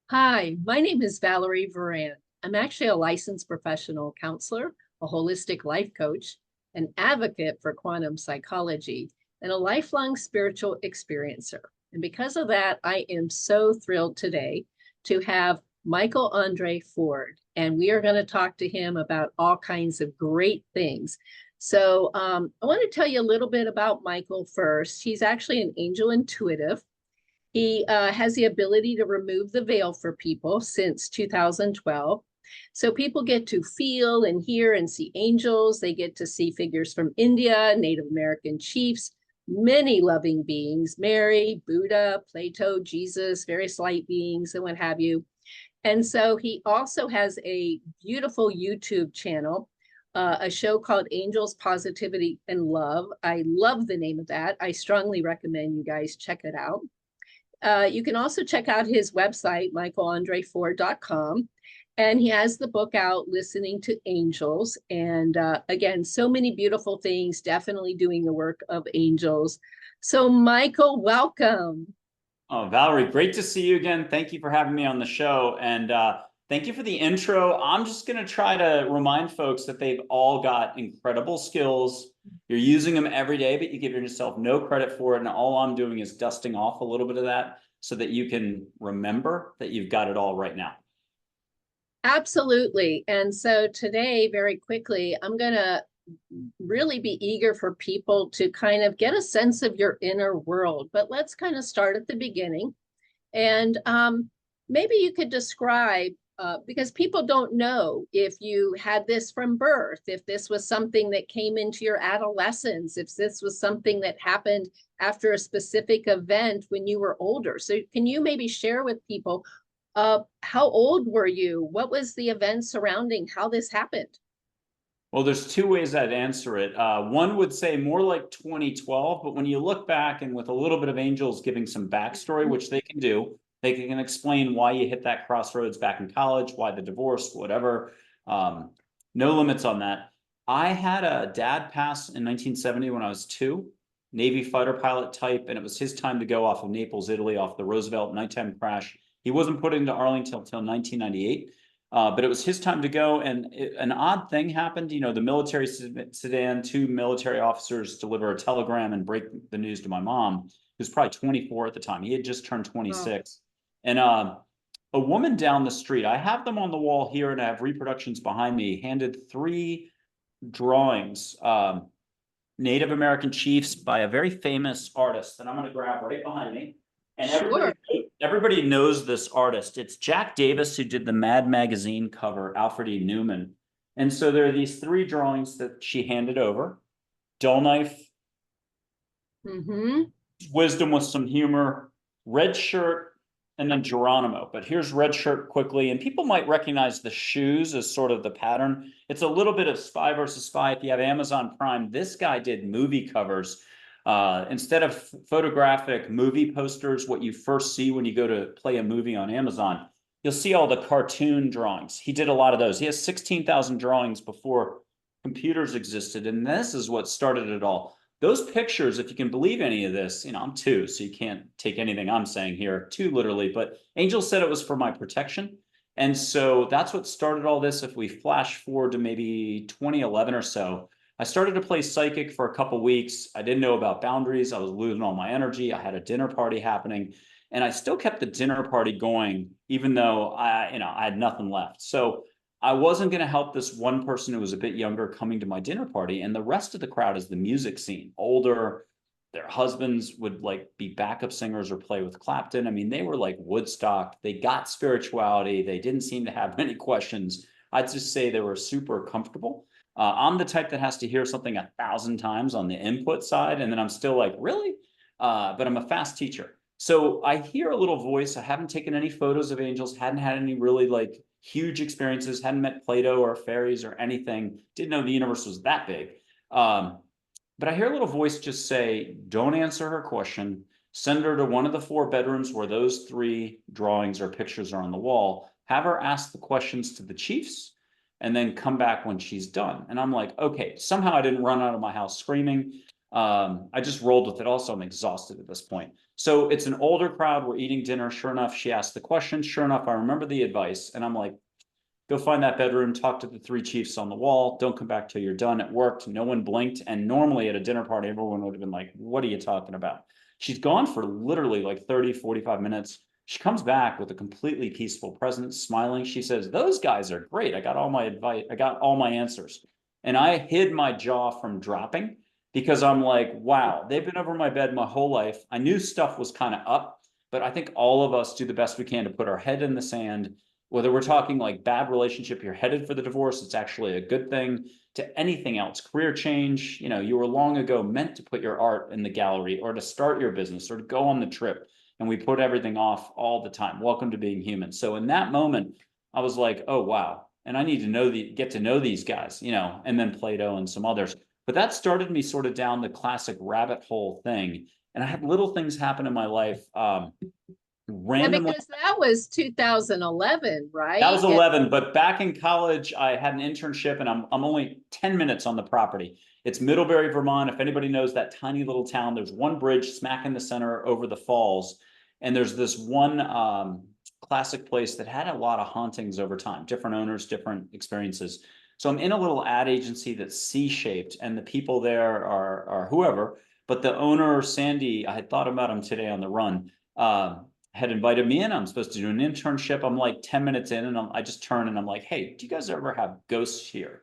Hi, my name is Valerie Varan. I'm actually a licensed professional counselor, a holistic life coach, an advocate for quantum psychology, and a lifelong spiritual experiencer. And because of that, I am so thrilled today to have Michael Andre Ford, and we are going to talk to him about all kinds of great things. I want to tell you a little bit about Michael first. He's actually an angel intuitive. He has the ability to remove the veil for people since 2012. So people get to feel and hear and see angels. They get to see figures from India, Native American chiefs, many loving beings, Mary, Buddha, Plato, Jesus, various light beings, and what have you. And so he also has a beautiful YouTube channel, a show called Angels, Positivity, and Love. I love the name of that. I strongly recommend you guys check it out. You can also check out his website, michaelandreford.com. And he has the book out, Listening to Angels. And again, so many beautiful things, definitely doing the work of angels. So, Michael, welcome. Oh, Valerie, great to see you again. Thank you for having me on the show. And thank you for the intro. I'm just going to try to remind folks that they've all got incredible skills. You're using them every day, but you give yourself no credit for it. And all I'm doing is dusting off a little bit of that so that you can remember that you've got it all right now. Absolutely. And so today, very quickly, I'm going to really be eager for people to kind of get a sense of your inner world. But let's kind of start at the beginning. And maybe you could describe, because people don't know if you had this from birth, if this was something that came into your adolescence, if this was something that happened after a specific event when you were older. So can you maybe share with people, how old were you? What was the event surrounding how this happened? Well, there's two ways I'd answer it. One would say more like 2012, but when you look back and with a little bit of angels giving some backstory, which they can do, they can explain why you hit that crossroads back in college, why the divorce, whatever. No limits on that. I had a dad pass in 1970 when I was 2, Navy fighter pilot type, and it was his time to go off of Naples, Italy, off the Roosevelt nighttime crash. He wasn't put into Arlington until 1998. But it was his time to go, and an odd thing happened. You know, the military sedan, 2 military officers deliver a telegram and break the news to my mom, who's probably 24 at the time. He had just turned Oh, 26. And a woman down the street, I have them on the wall here, and I have reproductions behind me, handed 3 drawings, Native American chiefs by a very famous artist that I'm going to grab right behind me. And sure. everybody knows this artist. It's Jack Davis, who did the Mad magazine cover, Alfred E. Newman. And so there are these 3 drawings that she handed over. Dull knife, Mm-hmm. wisdom with some humor, red shirt, and then Geronimo. But here's red shirt quickly. And people might recognize the shoes as sort of the pattern. It's a little bit of Spy versus Spy. If you have Amazon Prime, this guy did movie covers. Instead of photographic movie posters, what you first see when you go to play a movie on Amazon, you'll see all the cartoon drawings. He did a lot of those. He has 16,000 drawings before computers existed. And this is what started it all. Those pictures, if you can believe any of this, you know, I'm 2, so you can't take anything I'm saying here too literally, but Angel said it was for my protection. And so that's what started all this. If we flash forward to maybe 2011 or so, I started to play psychic for a couple weeks. I didn't know about boundaries. I was losing all my energy. I had a dinner party happening, and I still kept the dinner party going, even though I had nothing left. So I wasn't going to help this one person who was a bit younger coming to my dinner party. And the rest of the crowd is the music scene, older. Their husbands would like be backup singers or play with Clapton. I mean, they were like Woodstock. They got spirituality. They didn't seem to have many questions. I'd just say they were super comfortable. I'm the type that has to hear something 1,000 times on the input side. And then I'm still like, really? But I'm a fast teacher. So I hear a little voice. I haven't taken any photos of angels, hadn't had any really like huge experiences, hadn't met Plato or fairies or anything, didn't know the universe was that big. But I hear a little voice just say, don't answer her question. Send her to one of the 4 bedrooms where those 3 drawings or pictures are on the wall. Have her ask the questions to the chiefs and then come back when she's done. And I'm like, okay, somehow I didn't run out of my house screaming. I just rolled with it. Also, I'm exhausted at this point. So it's an older crowd. We're eating dinner. Sure enough, she asked the question. Sure enough, I remember the advice. And I'm like, go find that bedroom, talk to the 3 chiefs on the wall. Don't come back till you're done. It worked. No one blinked. And normally at a dinner party, everyone would have been like, what are you talking about? She's gone for literally like 30, 45 minutes. She comes back with a completely peaceful presence, smiling. She says, those guys are great. I got all my advice. I got all my answers. And I hid my jaw from dropping because I'm like, wow, they've been over my bed my whole life. I knew stuff was kind of up, but I think all of us do the best we can to put our head in the sand. Whether we're talking like bad relationship, you're headed for the divorce, it's actually a good thing, to anything else, career change, you know, you were long ago meant to put your art in the gallery or to start your business or to go on the trip. And we put everything off all the time. Welcome to being human. So in that moment, I was like, oh, wow. And I need to get to know these guys, you know, and then Plato and some others. But that started me sort of down the classic rabbit hole thing. And I had little things happen in my life. Yeah, Randomly, because that was 2011, that right? was 11, but back in college, I had an internship and I'm only 10 minutes on the property. It's Middlebury, Vermont. If anybody knows that tiny little town, there's one bridge smack in the center over the falls. And there's this one classic place that had a lot of hauntings over time, different owners, different experiences. So I'm in a little ad agency that's C-shaped and the people there are whoever, but the owner, Sandy, I had thought about him today on the run. Had invited me in. I'm supposed to do an internship. I'm like 10 minutes in and I just turn and I'm like, hey, do you guys ever have ghosts here?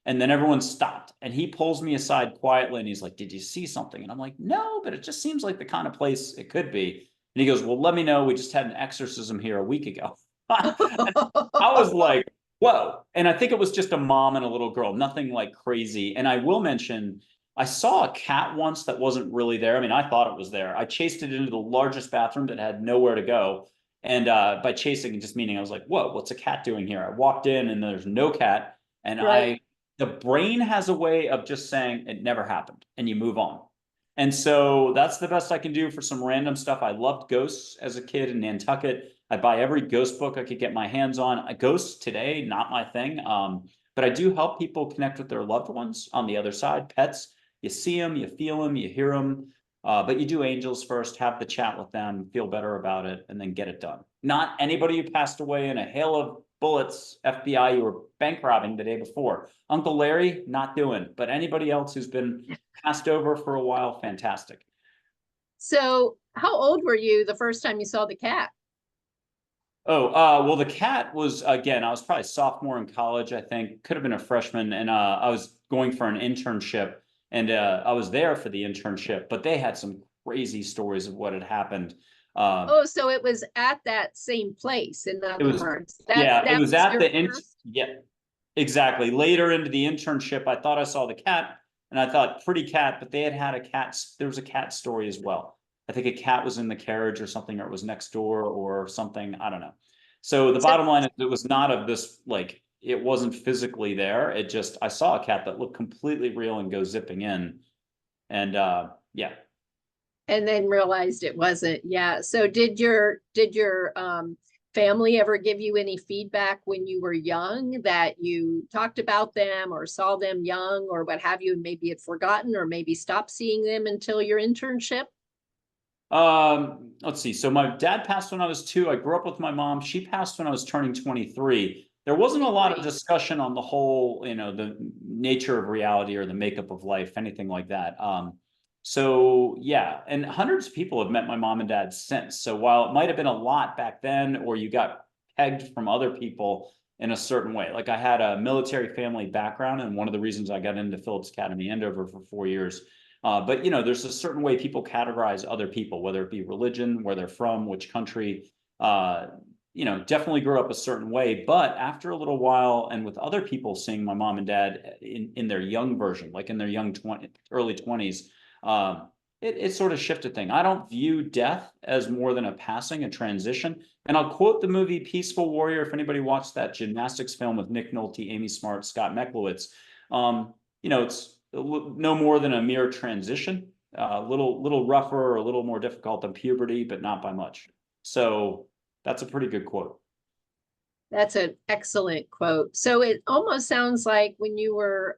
And then everyone stopped and he pulls me aside quietly and he's like, did you see something? And I'm like, no, but it just seems like the kind of place it could be. And he goes, well, let me know. We just had an exorcism here a week ago. I was like, whoa. And I think it was just a mom and a little girl, nothing like crazy. And I will mention, I saw a cat once that wasn't really there. I mean, I thought it was there. I chased it into the largest bathroom that had nowhere to go. And by chasing, just meaning I was like, whoa, what's a cat doing here? I walked in and there's no cat. And Right. the brain has a way of just saying it never happened and you move on. And so that's the best I can do for some random stuff. I loved ghosts as a kid in Nantucket. I buy every ghost book I could get my hands on. Ghosts today, not my thing. But I do help people connect with their loved ones on the other side, pets. You see them, you feel them, you hear them. But you do angels first, have the chat with them, feel better about it, and then get it done. Not anybody who passed away in a hail of bullets, FBI, you were bank robbing the day before. Uncle Larry, not doing. But anybody else who's been passed over for a while, fantastic. So how old were you the first time you saw the cat? Oh, well, the cat was, again, I was probably sophomore in college, I think, could have been a freshman, and I was going for an internship, and I was there for the internship, but they had some crazy stories of what had happened. Oh, so it was at that same place, in It other was, words. yeah, it That was was at your the first. yeah, exactly. Later into the internship, I thought I saw the cat, and I thought pretty cat, but they had a cat. There was a cat story as well. I think a cat was in the carriage or something, or it was next door or something. I don't know. So the So bottom line is it was not of this, like, it wasn't physically there. It just, I saw a cat that looked completely real and go zipping in. And yeah. and then realized it wasn't. Yeah. So did your family ever give you any feedback when you were young that you talked about them or saw them young or what have you, and maybe had forgotten or maybe stopped seeing them until your internship? Let's see. So my dad passed when I was 2. I grew up with my mom. She passed when I was turning 23. There wasn't a lot of 23. discussion on the whole, you know, the nature of reality or the makeup of life, anything like that. So yeah, and hundreds of people have met my mom and dad since. So while it might have been a lot back then, or you got pegged from other people in a certain way, like I had a military family background, and one of the reasons I got into Phillips Academy Andover for 4 years. But you know, there's a certain way people categorize other people, whether it be religion, where they're from, which country. You know, definitely grew up a certain way. But after a little while, and with other people seeing my mom and dad in their young version, like in their early 20s, it sort of shifted thing. I don't view death as more than a passing, a transition. And I'll quote the movie Peaceful Warrior. If anybody watched that gymnastics film with Nick Nolte, Amy Smart, Scott Meklowitz, you know, it's no more than a mere transition, a little rougher or a little more difficult than puberty, but not by much. So that's a pretty good quote. That's an excellent quote. So it almost sounds like when you were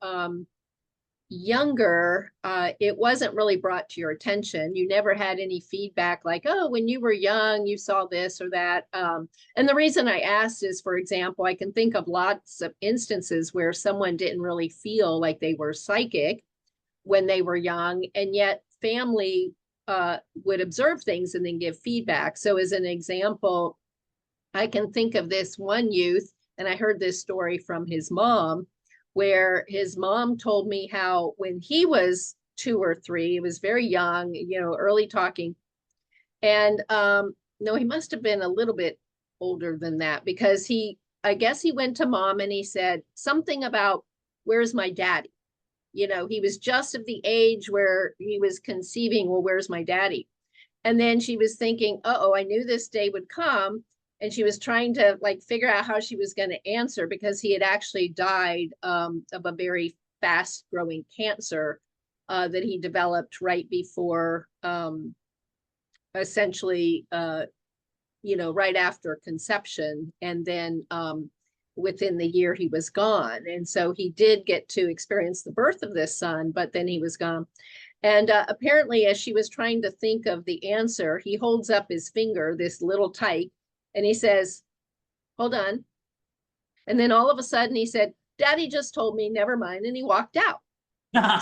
younger, it wasn't really brought to your attention. You never had any feedback like, oh, when you were young, you saw this or that. And the reason I asked is, for example, I can think of lots of instances where someone didn't really feel like they were psychic when they were young, and yet family would observe things and then give feedback. So as an example, I can think of this one youth, and I heard this story from his mom, where his mom told me how when he was 2 or 3, he was very young, early talking. And no, he must have been a little bit older than that, because I guess he went to mom and he said something about, where's my daddy? He was just of the age where he was conceiving, well, where's my daddy? And then she was thinking, oh, I knew this day would come. And she was trying to figure out how she was going to answer, because he had actually died of a very fast growing cancer that he developed right before, essentially, right after conception. And then within the year he was gone. And so he did get to experience the birth of this son, but then he was gone. And apparently, as she was trying to think of the answer, he holds up his finger, this little tyke, and he says, hold on. And then all of a sudden he said, Daddy just told me, never mind. And he walked out.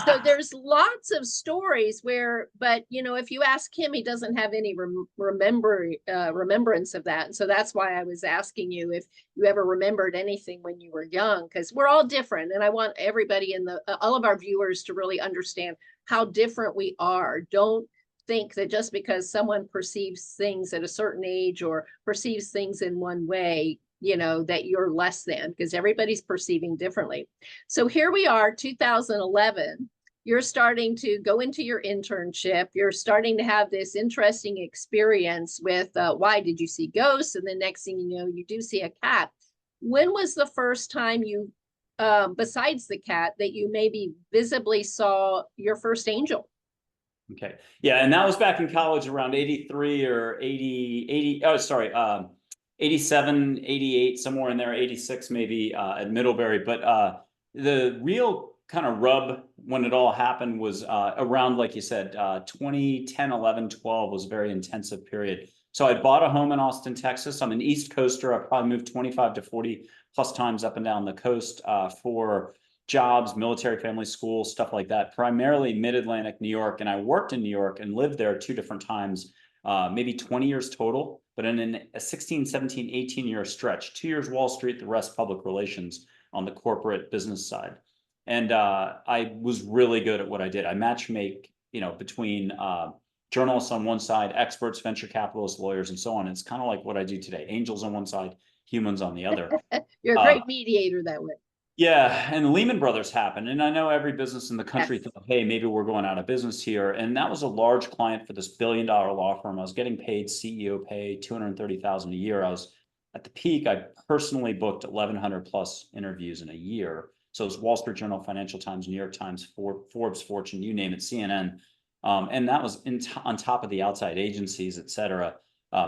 So there's lots of stories where, but if you ask him, he doesn't have any remembrance of that. And so that's why I was asking you if you ever remembered anything when you were young, because we're all different. And I want everybody all of our viewers to really understand how different we are. Don't think that just because someone perceives things at a certain age or perceives things in one way, that you're less than, because everybody's perceiving differently. So here we are, 2011. You're starting to go into your internship. You're starting to have this interesting experience with why did you see ghosts? And the next thing you know, you do see a cat. When was the first time you, besides the cat, that you maybe visibly saw your first angel? Okay. Yeah. And that was back in college around 83 or 80, oh, sorry. 87, 88, somewhere in there, 86 maybe at Middlebury. But the real kind of rub when it all happened was around, like you said, 2010, 11, 12 was a very intensive period. So I bought a home in Austin, Texas. I'm an East Coaster. I probably moved 25 to 40 plus times up and down the coast for jobs, military family, school, stuff like that, primarily mid-Atlantic New York. And I worked in New York and lived there 2 different times, maybe 20 years total. But in a 16, 17, 18-year stretch, 2 years Wall Street, the rest public relations on the corporate business side. And I was really good at what I did. I matchmake, between journalists on one side, experts, venture capitalists, lawyers, and so on. It's kind of like what I do today. Angels on one side, humans on the other. You're a great mediator that way. Yeah, and the Lehman Brothers happened, and I know every business in the country Yes. thought, hey, maybe we're going out of business here. And that was a large client for this billion-dollar law firm. I was getting paid CEO pay, $230,000 a year. I was at the peak. I personally booked 1,100 plus interviews in a year. So it was Wall Street Journal, Financial Times, New York Times, Forbes, Fortune, you name it, CNN. And that was on top of the outside agencies, et cetera,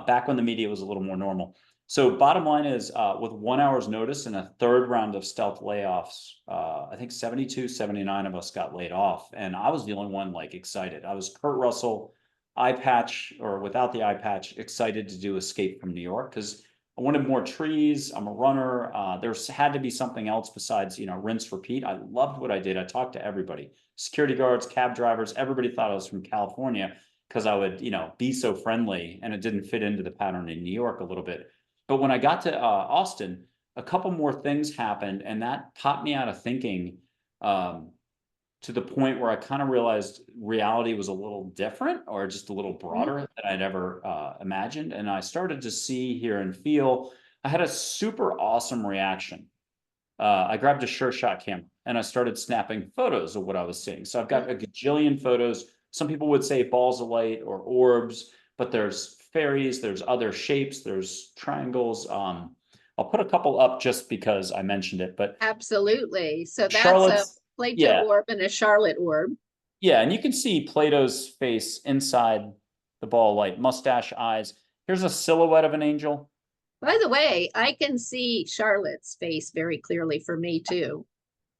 back when the media was a little more normal. So bottom line is, with 1 hour's notice and a third round of stealth layoffs, I think 72, 79 of us got laid off. And I was the only one excited. I was Kurt Russell, eye patch, or without the eye patch, excited to do Escape from New York because I wanted more trees. I'm a runner. There's had to be something else besides, rinse, repeat. I loved what I did. I talked to everybody, security guards, cab drivers. Everybody thought I was from California because I would, be so friendly, and it didn't fit into the pattern in New York a little bit. But when I got to Austin, a couple more things happened, and that popped me out of thinking to the point where I kind of realized reality was a little different, or just a little broader than I'd ever imagined. And I started to see, hear, and feel. I had a super awesome reaction. I grabbed a Sure Shot camera and I started snapping photos of what I was seeing. So I've got a gajillion photos. Some people would say balls of light or orbs, but there's fairies, there's other shapes, there's triangles. I'll put a couple up just because I mentioned it, but absolutely. So that's Charlotte's, a Plato orb and a Charlotte orb. Yeah, and you can see Plato's face inside the ball of light, mustache, eyes. Here's a silhouette of an angel. By the way, I can see Charlotte's face very clearly for me too.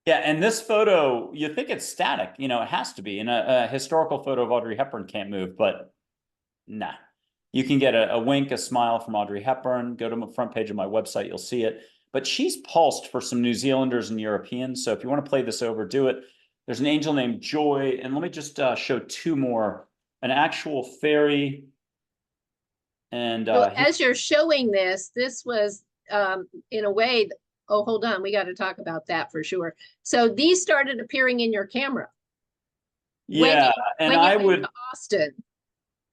Yeah, and this photo, you think it's static, you know, it has to be. And a historical photo of Audrey Hepburn can't move, but nah. You can get a wink, a smile from Audrey Hepburn. Go to the front page of my website, you'll see it. But she's pulsed for some New Zealanders and Europeans. So if you want to play this over, do it. There's an angel named Joy. And let me just show two more. An actual fairy. And So as you're showing this, this was in a way, oh, hold on, we got to talk about that for sure. So these started appearing in your camera. Yeah, and I would to Austin.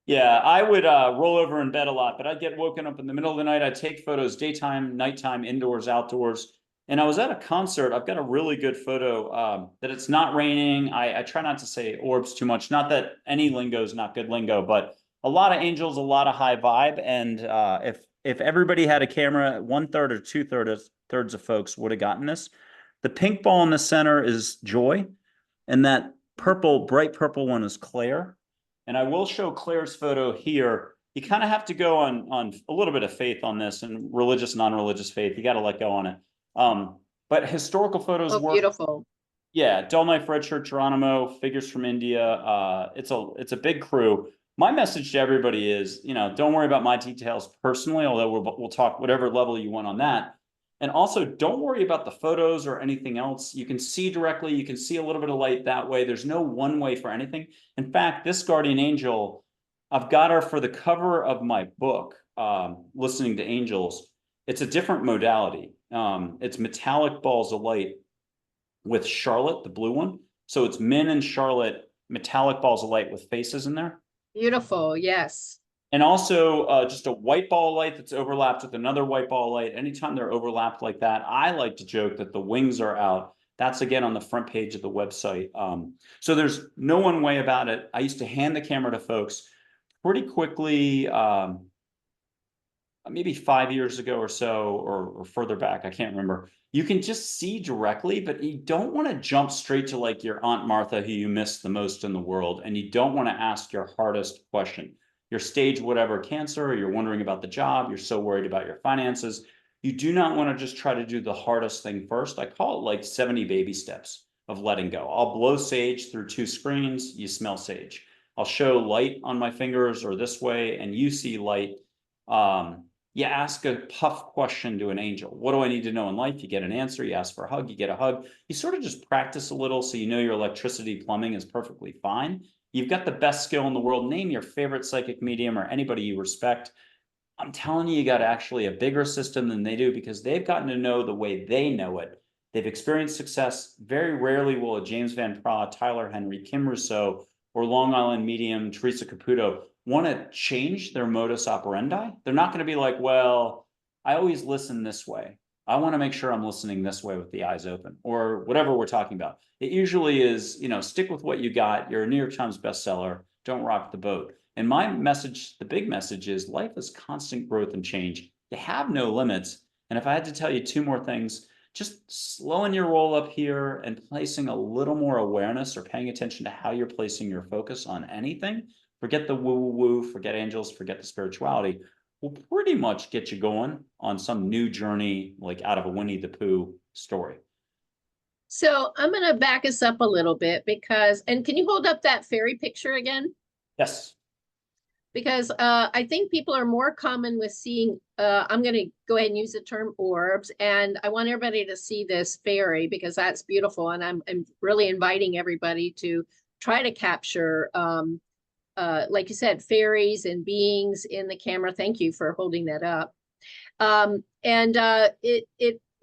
Yeah, I would roll over in bed a lot, but I'd get woken up in the middle of the night. I'd take photos daytime, nighttime, indoors, outdoors. And I was at a concert. I've got a really good photo that it's not raining. I try not to say orbs too much. Not that any lingo is not good lingo, but a lot of angels, a lot of high vibe. And if everybody had a camera, 1/3 or 2/3 of folks would have gotten this. The pink ball in the center is Joy, and that purple, bright purple one is Claire. And I will show Claire's photo here. You kind of have to go on a little bit of faith on this, and religious, non-religious faith. You got to let go on it. But historical photos work. Beautiful. Yeah, Dull Knife, Red Shirt, Geronimo, figures from India. It's a big crew. My message to everybody is, you know, don't worry about my details personally, although we'll talk whatever level you want on that. And also, don't worry about the photos or anything else. You can see directly. You can see a little bit of light that way. There's no one way for anything. In fact, this guardian angel, I've got her for the cover of my book, Listening to Angels. It's a different modality. It's metallic balls of light with Charlotte, the blue one. So it's Min and Charlotte, metallic balls of light with faces in there. Beautiful, yes. And also just a white ball of light that's overlapped with another white ball of light. Anytime they're overlapped like that, I like to joke that the wings are out. That's again on the front page of the website. So there's no one way about it. I used to hand the camera to folks pretty quickly, maybe 5 years ago or so, or further back, I can't remember. You can just see directly, but you don't want to jump straight to like your Aunt Martha, who you miss the most in the world. And you don't want to ask your hardest question. Your stage whatever cancer, or you're wondering about the job, you're so worried about your finances. You do not want to just try to do the hardest thing first. I call it like 70 baby steps of letting go. I'll blow sage through 2 screens, you smell sage. I'll show light on my fingers or this way, and you see light. You ask a tough question to an angel. What do I need to know in life? You get an answer. You ask for a hug, you get a hug. You sort of just practice a little so you know your electricity plumbing is perfectly fine. You've got the best skill in the world. Name your favorite psychic medium or anybody you respect. I'm telling you, you got actually a bigger system than they do, because they've gotten to know the way they know it. They've experienced success. Very rarely will a James Van Praagh, Tyler Henry, Kim Rousseau, or Long Island medium Teresa Caputo want to change their modus operandi. They're not going to be like, well, I always listen this way. I want to make sure I'm listening this way with the eyes open, or whatever we're talking about. It usually is, you know, stick with what you got. You're a New York Times bestseller. Don't rock the boat. And my message, the big message is life is constant growth and change. You have no limits. And if I had to tell you 2 more things, just slowing your roll up here and placing a little more awareness, or paying attention to how you're placing your focus on anything. Forget the woo-woo, forget angels, forget the spirituality, will pretty much get you going on some new journey, like out of a Winnie the Pooh story. So I'm going to back us up a little bit because, and can you hold up that fairy picture again? Yes. Because I think people are more common with seeing, I'm going to go ahead and use the term orbs, and I want everybody to see this fairy because that's beautiful. And I'm really inviting everybody to try to capture, like you said, fairies and beings in the camera. Thank you for holding that up.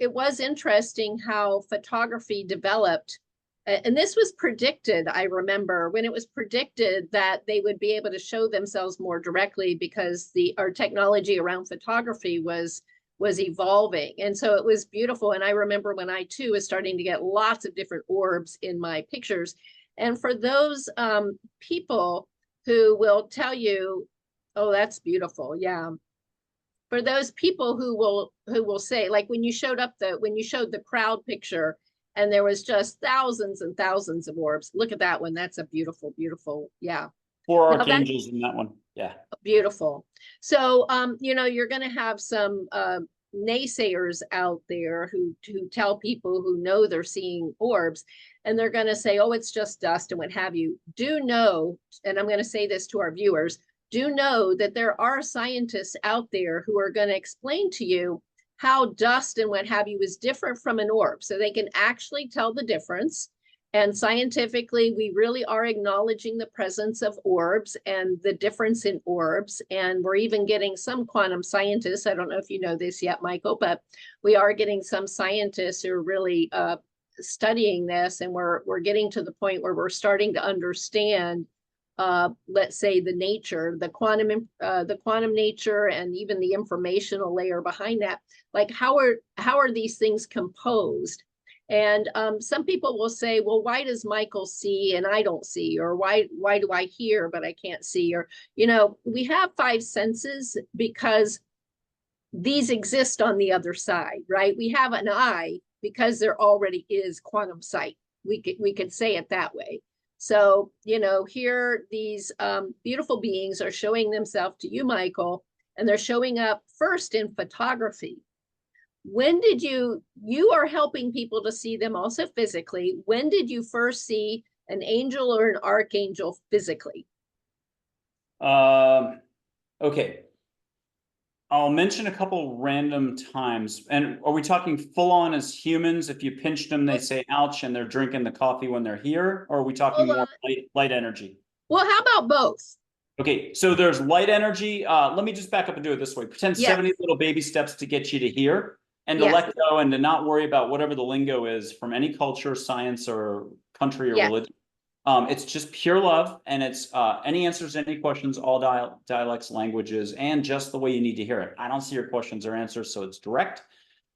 It was interesting how photography developed. And this was predicted, I remember, when it was predicted that they would be able to show themselves more directly because our technology around photography was evolving. And so it was beautiful. And I remember when I too was starting to get lots of different orbs in my pictures. And for those people who will tell you, oh, that's beautiful. Yeah. For those people who will say, like when you showed the crowd picture, and there was just thousands and thousands of orbs. Look at that one. That's a beautiful, beautiful. Yeah. 4 archangels in that one. Yeah. Beautiful. So, you know, you're going to have some naysayers out there who tell people who know they're seeing orbs, and they're going to say, oh, it's just dust and what have you. Do know, and I'm going to say this to our viewers, do know that there are scientists out there who are going to explain to you how dust and what have you is different from an orb. So they can actually tell the difference. And scientifically, we really are acknowledging the presence of orbs and the difference in orbs. And we're even getting some quantum scientists. I don't know if you know this yet, Michael, but we are getting some scientists who are really studying this. And we're getting to the point where we're starting to understand, let's say, the nature, the quantum nature, and even the informational layer behind that. Like, how are these things composed? And some people will say, well, why does Michael see and I don't see? Or why do I hear but I can't see? Or, we have five senses because these exist on the other side, right? We have an eye because there already is quantum sight. We could say it that way. So, here these beautiful beings are showing themselves to you, Michael, and they're showing up first in photography. When did you are helping people to see them also physically. When did you first see an angel or an archangel physically? Okay. I'll mention a couple random times. And are we talking full on as humans? If you pinched them, they say ouch, and they're drinking the coffee when they're here? Or are we talking more light energy? Well, how about both? Okay, so there's light energy. Let me just back up and do it this way. Pretend 70 little baby steps to get you to here. And to let go and to not worry about whatever the lingo is from any culture, science, or country or religion. It's just pure love, and it's any answers to any questions, all dialects, languages, and just the way you need to hear it. I don't see your questions or answers, so it's direct.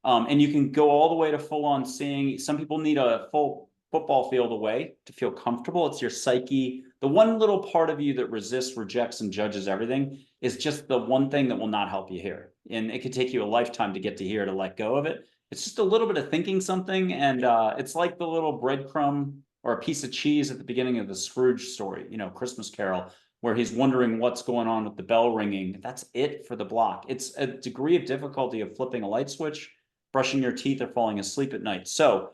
And you can go all the way to full on seeing. Some people need a full football field away to feel comfortable. It's your psyche. The one little part of you that resists, rejects, and judges everything is just the one thing that will not help you hear. And it could take you a lifetime to get to here to let go of it. It's just a little bit of thinking something. And it's like the little breadcrumb or a piece of cheese at the beginning of the Scrooge story, Christmas Carol, where he's wondering what's going on with the bell ringing. That's it for the block. It's a degree of difficulty of flipping a light switch, brushing your teeth, or falling asleep at night. So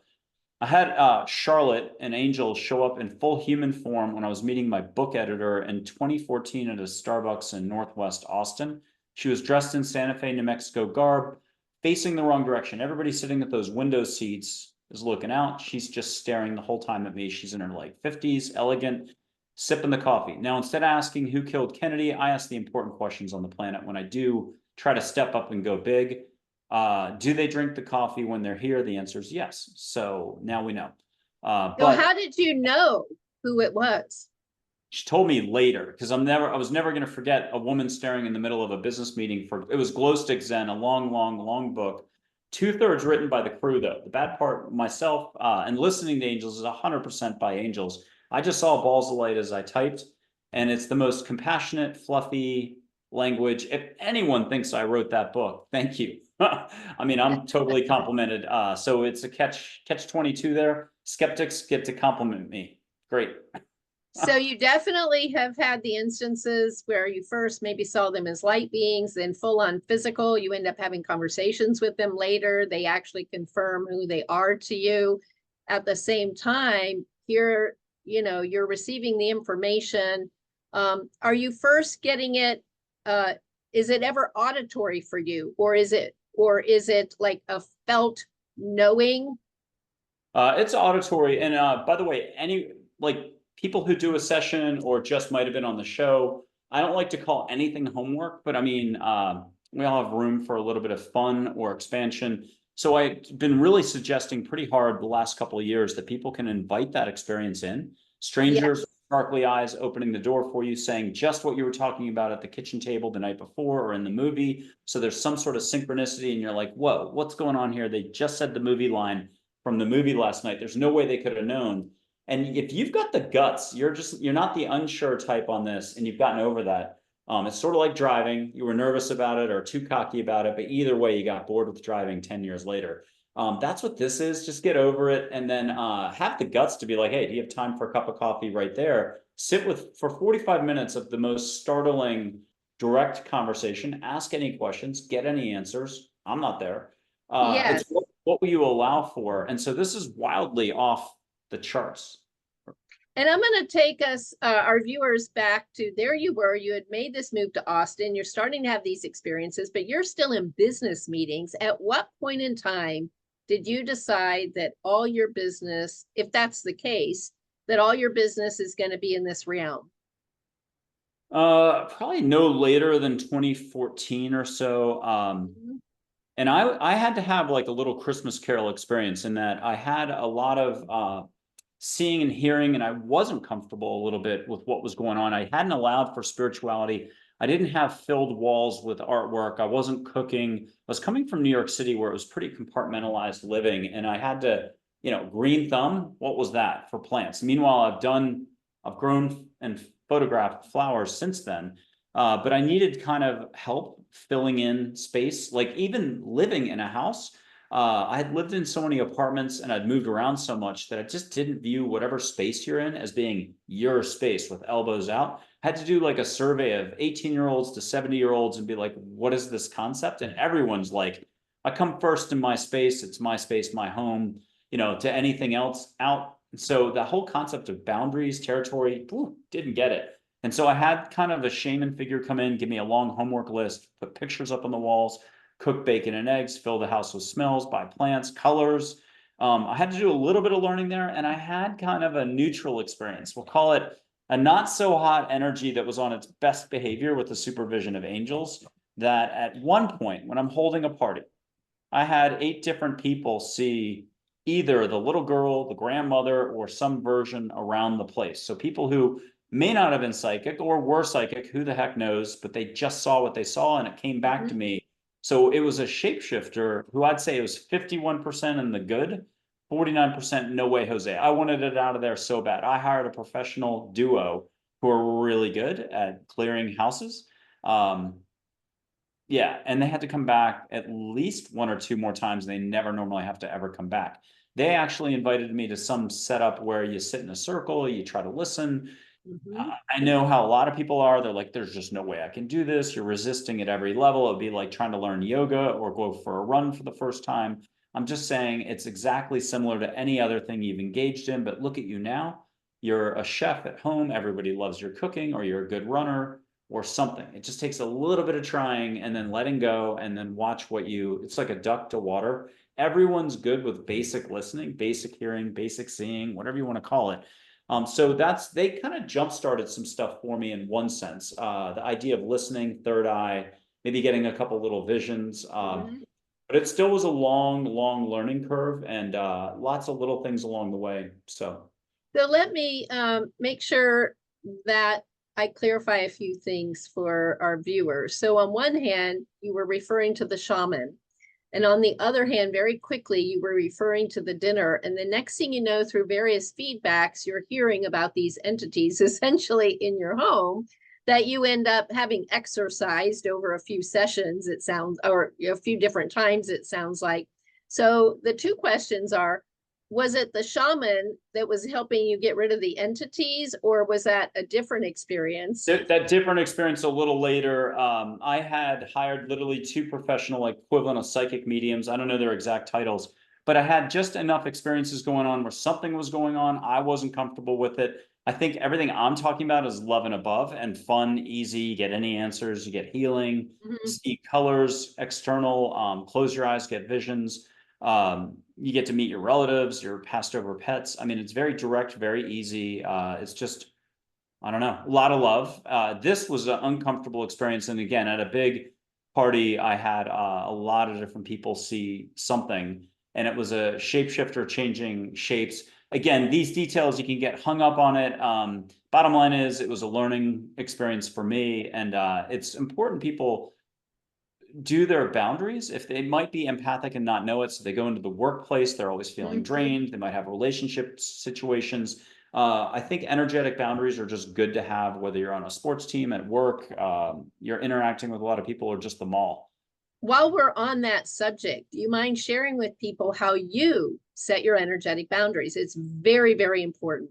I had Charlotte, an angel, show up in full human form when I was meeting my book editor in 2014 at a Starbucks in Northwest Austin. She was dressed in Santa Fe, New Mexico garb, facing the wrong direction. Everybody sitting at those window seats is looking out. She's just staring the whole time at me. She's in her 50s, elegant, sipping the coffee. Now, instead of asking who killed Kennedy, I ask the important questions on the planet when I do try to step up and go big. Do they drink the coffee when they're here? The answer is yes. So now we know. But how did you know who it was? She told me later, because I was never going to forget a woman staring in the middle of a business meeting it was Glow Stick Zen, a long book. 2/3 written by the crew, though. The bad part, myself, and listening to angels is 100% by angels. I just saw balls of light as I typed, and it's the most compassionate, fluffy language. If anyone thinks I wrote that book, thank you. I mean, I'm totally complimented. So it's a catch 22 there. Skeptics get to compliment me. Great. So you definitely have had the instances where you first maybe saw them as light beings, then full on physical. You end up having conversations with them later. They actually confirm who they are to you. At the same time, you're receiving the information. Are you first getting it? Is it ever auditory for you, or is it like a felt knowing? It's auditory. And by the way, people who do a session or just might have been on the show, I don't like to call anything homework, but I mean, we all have room for a little bit of fun or expansion. So I've been really suggesting pretty hard the last couple of years that people can invite that experience in. Strangers, sparkly eyes opening the door for you, saying just what you were talking about at the kitchen table the night before or in the movie. So there's some sort of synchronicity and you're like, whoa, what's going on here? They just said the movie line from the movie last night. There's no way they could have known. And if you've got the guts, you're not the unsure type on this, and you've gotten over that. It's sort of like driving. You were nervous about it or too cocky about it, but either way, you got bored with driving 10 years later. That's what this is. Just get over it, and then have the guts to be like, hey, do you have time for a cup of coffee right there? Sit for 45 minutes of the most startling, direct conversation. Ask any questions, get any answers. I'm not there. Yes. It's what will you allow for? And so this is wildly off the charts. And I'm going to take us, our viewers, back to there you were. You had made this move to Austin. You're starting to have these experiences, but you're still in business meetings. At what point in time did you decide that all your business, if that's the case, that all your business is going to be in this realm? Probably no later than 2014 or so. And I had to have like a little Christmas Carol experience in that I had a lot of seeing and hearing, and I wasn't comfortable a little bit with what was going on. I hadn't allowed for spirituality. I didn't have filled walls with artwork. I wasn't cooking. I was coming from New York City where it was pretty compartmentalized living, and I had to, green thumb, what was that for plants? Meanwhile, I've grown and photographed flowers since then. But I needed kind of help filling in space, like even living in a house. I had lived in so many apartments and I'd moved around so much that I just didn't view whatever space you're in as being your space with elbows out. I had to do like a survey of 18-year-olds to 70-year-olds and be like, what is this concept? And everyone's like, I come first in my space. It's my space, my home, to anything else out. So the whole concept of boundaries, territory, didn't get it. And so I had kind of a shaman figure come in, give me a long homework list, put pictures up on the walls, cook bacon and eggs, fill the house with smells, buy plants, colors. I had to do a little bit of learning there, and I had kind of a neutral experience. We'll call it a not so hot energy that was on its best behavior with the supervision of angels. That at one point, when I'm holding a party, I had 8 different people see either the little girl, the grandmother, or some version around the place. So people who may not have been psychic or were psychic, who the heck knows, but they just saw what they saw and it came back to me. So it was a shapeshifter who I'd say it was 51% in the good, 49% no way, Jose. I wanted it out of there so bad. I hired a professional duo who are really good at clearing houses. Yeah, and they had to come back at least 1 or 2 more times. They never normally have to ever come back. They actually invited me to some setup where you sit in a circle, you try to listen. I know how a lot of people are. They're like, there's just no way I can do this. You're resisting at every level. It'd be like trying to learn yoga or go for a run for the first time. I'm just saying it's exactly similar to any other thing you've engaged in, but look at you now. You're a chef at home. Everybody loves your cooking, or you're a good runner or something. It just takes a little bit of trying and then letting go and then watch it's like a duck to water. Everyone's good with basic listening, basic hearing, basic seeing, whatever you want to call it. So they kind of jump-started some stuff for me in one sense. The idea of listening, third eye, maybe getting a couple little visions. But it still was a long, long learning curve and lots of little things along the way. So let me make sure that I clarify a few things for our viewers. So on one hand, you were referring to the shaman. And on the other hand, very quickly, you were referring to the dinner. And the next thing you know, through various feedbacks, you're hearing about these entities essentially in your home that you end up having exorcised over a few sessions, it sounds, or a few different times, it sounds like. So the 2 questions are, was it the shaman that was helping you get rid of the entities, or was that a different experience? That different experience a little later. I had hired literally 2 professional equivalent of psychic mediums. I don't know their exact titles, but I had just enough experiences going on where something was going on. I wasn't comfortable with it. I think everything I'm talking about is love and above and fun, easy. You get any answers, you get healing, see colors, external, close your eyes, get visions. You get to meet your relatives, your passed over pets. I mean, it's very direct, very easy. It's just, I don't know, a lot of love. This was an uncomfortable experience. And again, at a big party, I had a lot of different people see something, and it was a shapeshifter changing shapes. Again, these details, you can get hung up on it. Bottom line is, it was a learning experience for me. And it's important people do their boundaries. If they might be empathic and not know it, so they go into the workplace, they're always feeling drained. They might have relationship situations. I think energetic boundaries are just good to have, whether you're on a sports team, at work, you're interacting with a lot of people, or just the mall. While we're on that subject, do you mind sharing with people how you set your energetic boundaries? It's very, very important.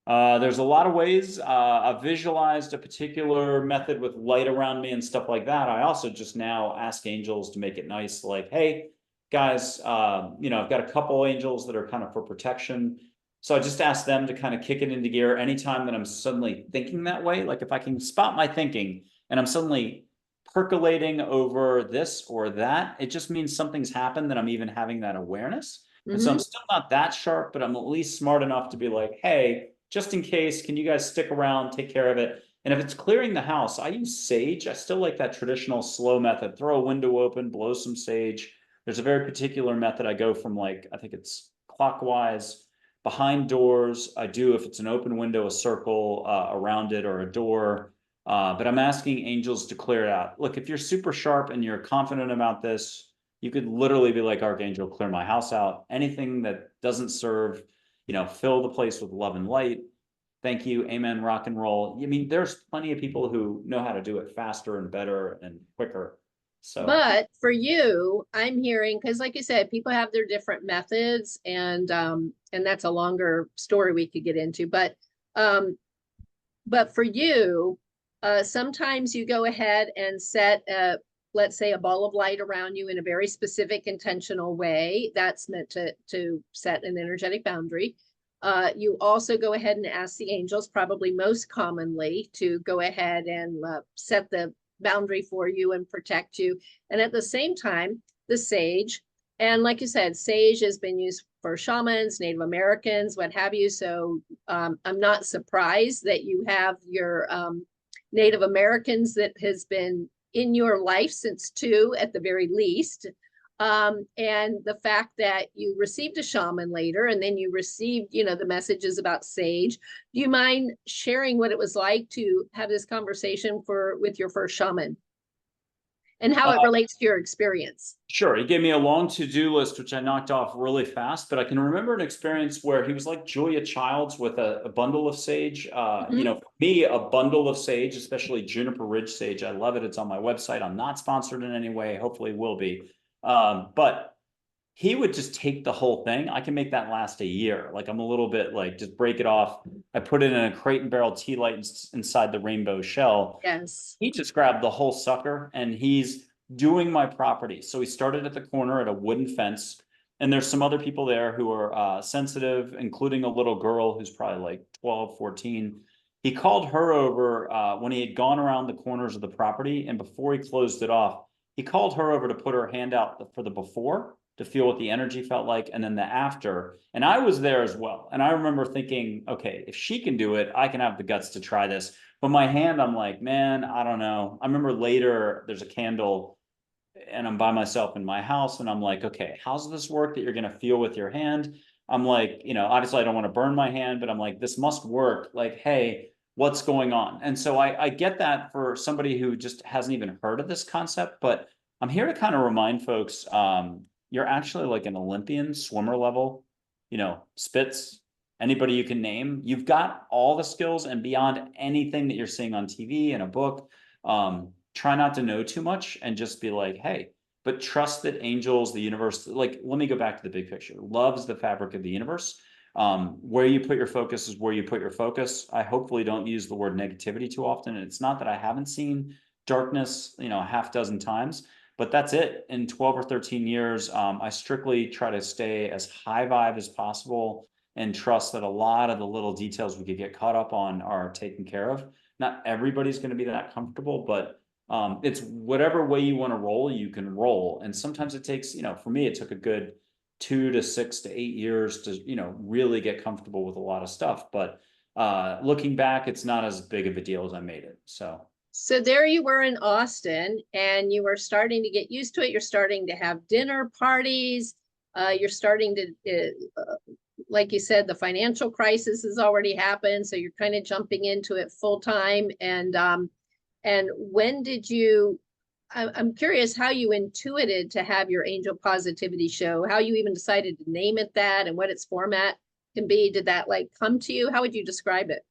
There's a lot of ways. I've visualized a particular method with light around me and stuff like that. I also just now ask angels to make it nice, like, hey, guys, you know, I've got a couple angels that are kind of for protection. So I just ask them to kind of kick it into gear anytime that I'm suddenly thinking that way. Like if I can spot my thinking and I'm suddenly percolating over this or that, it just means something's happened that I'm even having that awareness. And so I'm still not that sharp, but I'm at least smart enough to be like, hey, just in case, can you guys stick around, take care of it? And if it's clearing the house, I use sage. I still like that traditional slow method. Throw a window open, blow some sage. There's a very particular method I go from, like, I think it's clockwise behind doors. I do, if it's an open window, a circle around it or a door. But I'm asking angels to clear it out. Look, if you're super sharp and you're confident about this, you could literally be like, Archangel, clear my house out. Anything that doesn't serve, you know, fill the place with love and light. Thank you. Amen. Rock and roll. I mean, there's plenty of people who know how to do it faster and better and quicker. So, But for you, I'm hearing, because like you said, people have their different methods, and that's a longer story we could get into. But for you, sometimes you go ahead and set let's say a ball of light around you in a very specific intentional way that's meant to set an energetic boundary. You also go ahead and ask the angels, probably most commonly, to go ahead and set the boundary for you and protect you. And at the same time, the sage, and like you said, sage has been used for shamans, Native Americans, what have you. So I'm not surprised that you have your Native Americans that has been in your life since two at the very least. And the fact that you received a shaman later, and then you received, you know, the messages about sage. Do you mind sharing what it was like to have this conversation with your first shaman and how it relates to your experience? sure. He gave me a long to-do list, which I knocked off really fast, but I can remember an experience where he was like Julia Childs with a bundle of sage. You know, for me, a bundle of sage, especially Juniper Ridge sage, I love it. It's on my website. I'm not sponsored in any way. Hopefully will be. But he would just take the whole thing. I can make that last a year. Like I'm a little bit like, just break it off. I put it in a crate and barrel tea light inside the rainbow shell. Yes. He just grabbed the whole sucker and he's doing my property. So he started at the corner at a wooden fence. And there's some other people there who are sensitive, including a little girl who's probably like 12, 14. He called her over when he had gone around the corners of the property. And before he closed it off, he called her over to put her hand out for the before to feel what the energy felt like, and then the after. And I was there as well. And I remember thinking, okay, if she can do it, I can have the guts to try this. But my hand, I'm like, man, I don't know. I remember later there's a candle and I'm by myself in my house and I'm like, okay, how's this work that you're going to feel with your hand? I'm like, you know, obviously I don't want to burn my hand, but I'm like, this must work. Like, hey, what's going on? And so I get that for somebody who just hasn't even heard of this concept, but I'm here to kind of remind folks, you're actually like an Olympian swimmer level, you know, spits, anybody you can name. You've got all the skills and beyond anything that you're seeing on TV and a book. Try not to know too much and just be like, hey, but trust that angels, the universe, like, let me go back to the big picture. Love is the fabric of the universe. Where you put your focus is where you put your focus. I hopefully don't use the word negativity too often. And it's not that I haven't seen darkness, you know, a half dozen times, but that's it. In 12 or 13 years, I strictly try to stay as high vibe as possible and trust that a lot of the little details we could get caught up on are taken care of. Not everybody's going to be that comfortable, but it's whatever way you want to roll, you can roll. And sometimes it takes, you know, for me, it took a good 2 to 6 to 8 years to, you know, really get comfortable with a lot of stuff. But looking back, it's not as big of a deal as I made it. So there you were in Austin, and you were starting to get used to it. You're starting to have dinner parties. You're starting to, like you said, the financial crisis has already happened. So you're kind of jumping into it full time. And when did you, I'm curious how you intuited to have your Angel Positivity show, how you even decided to name it that and what its format can be. Did that like come to you? How would you describe it?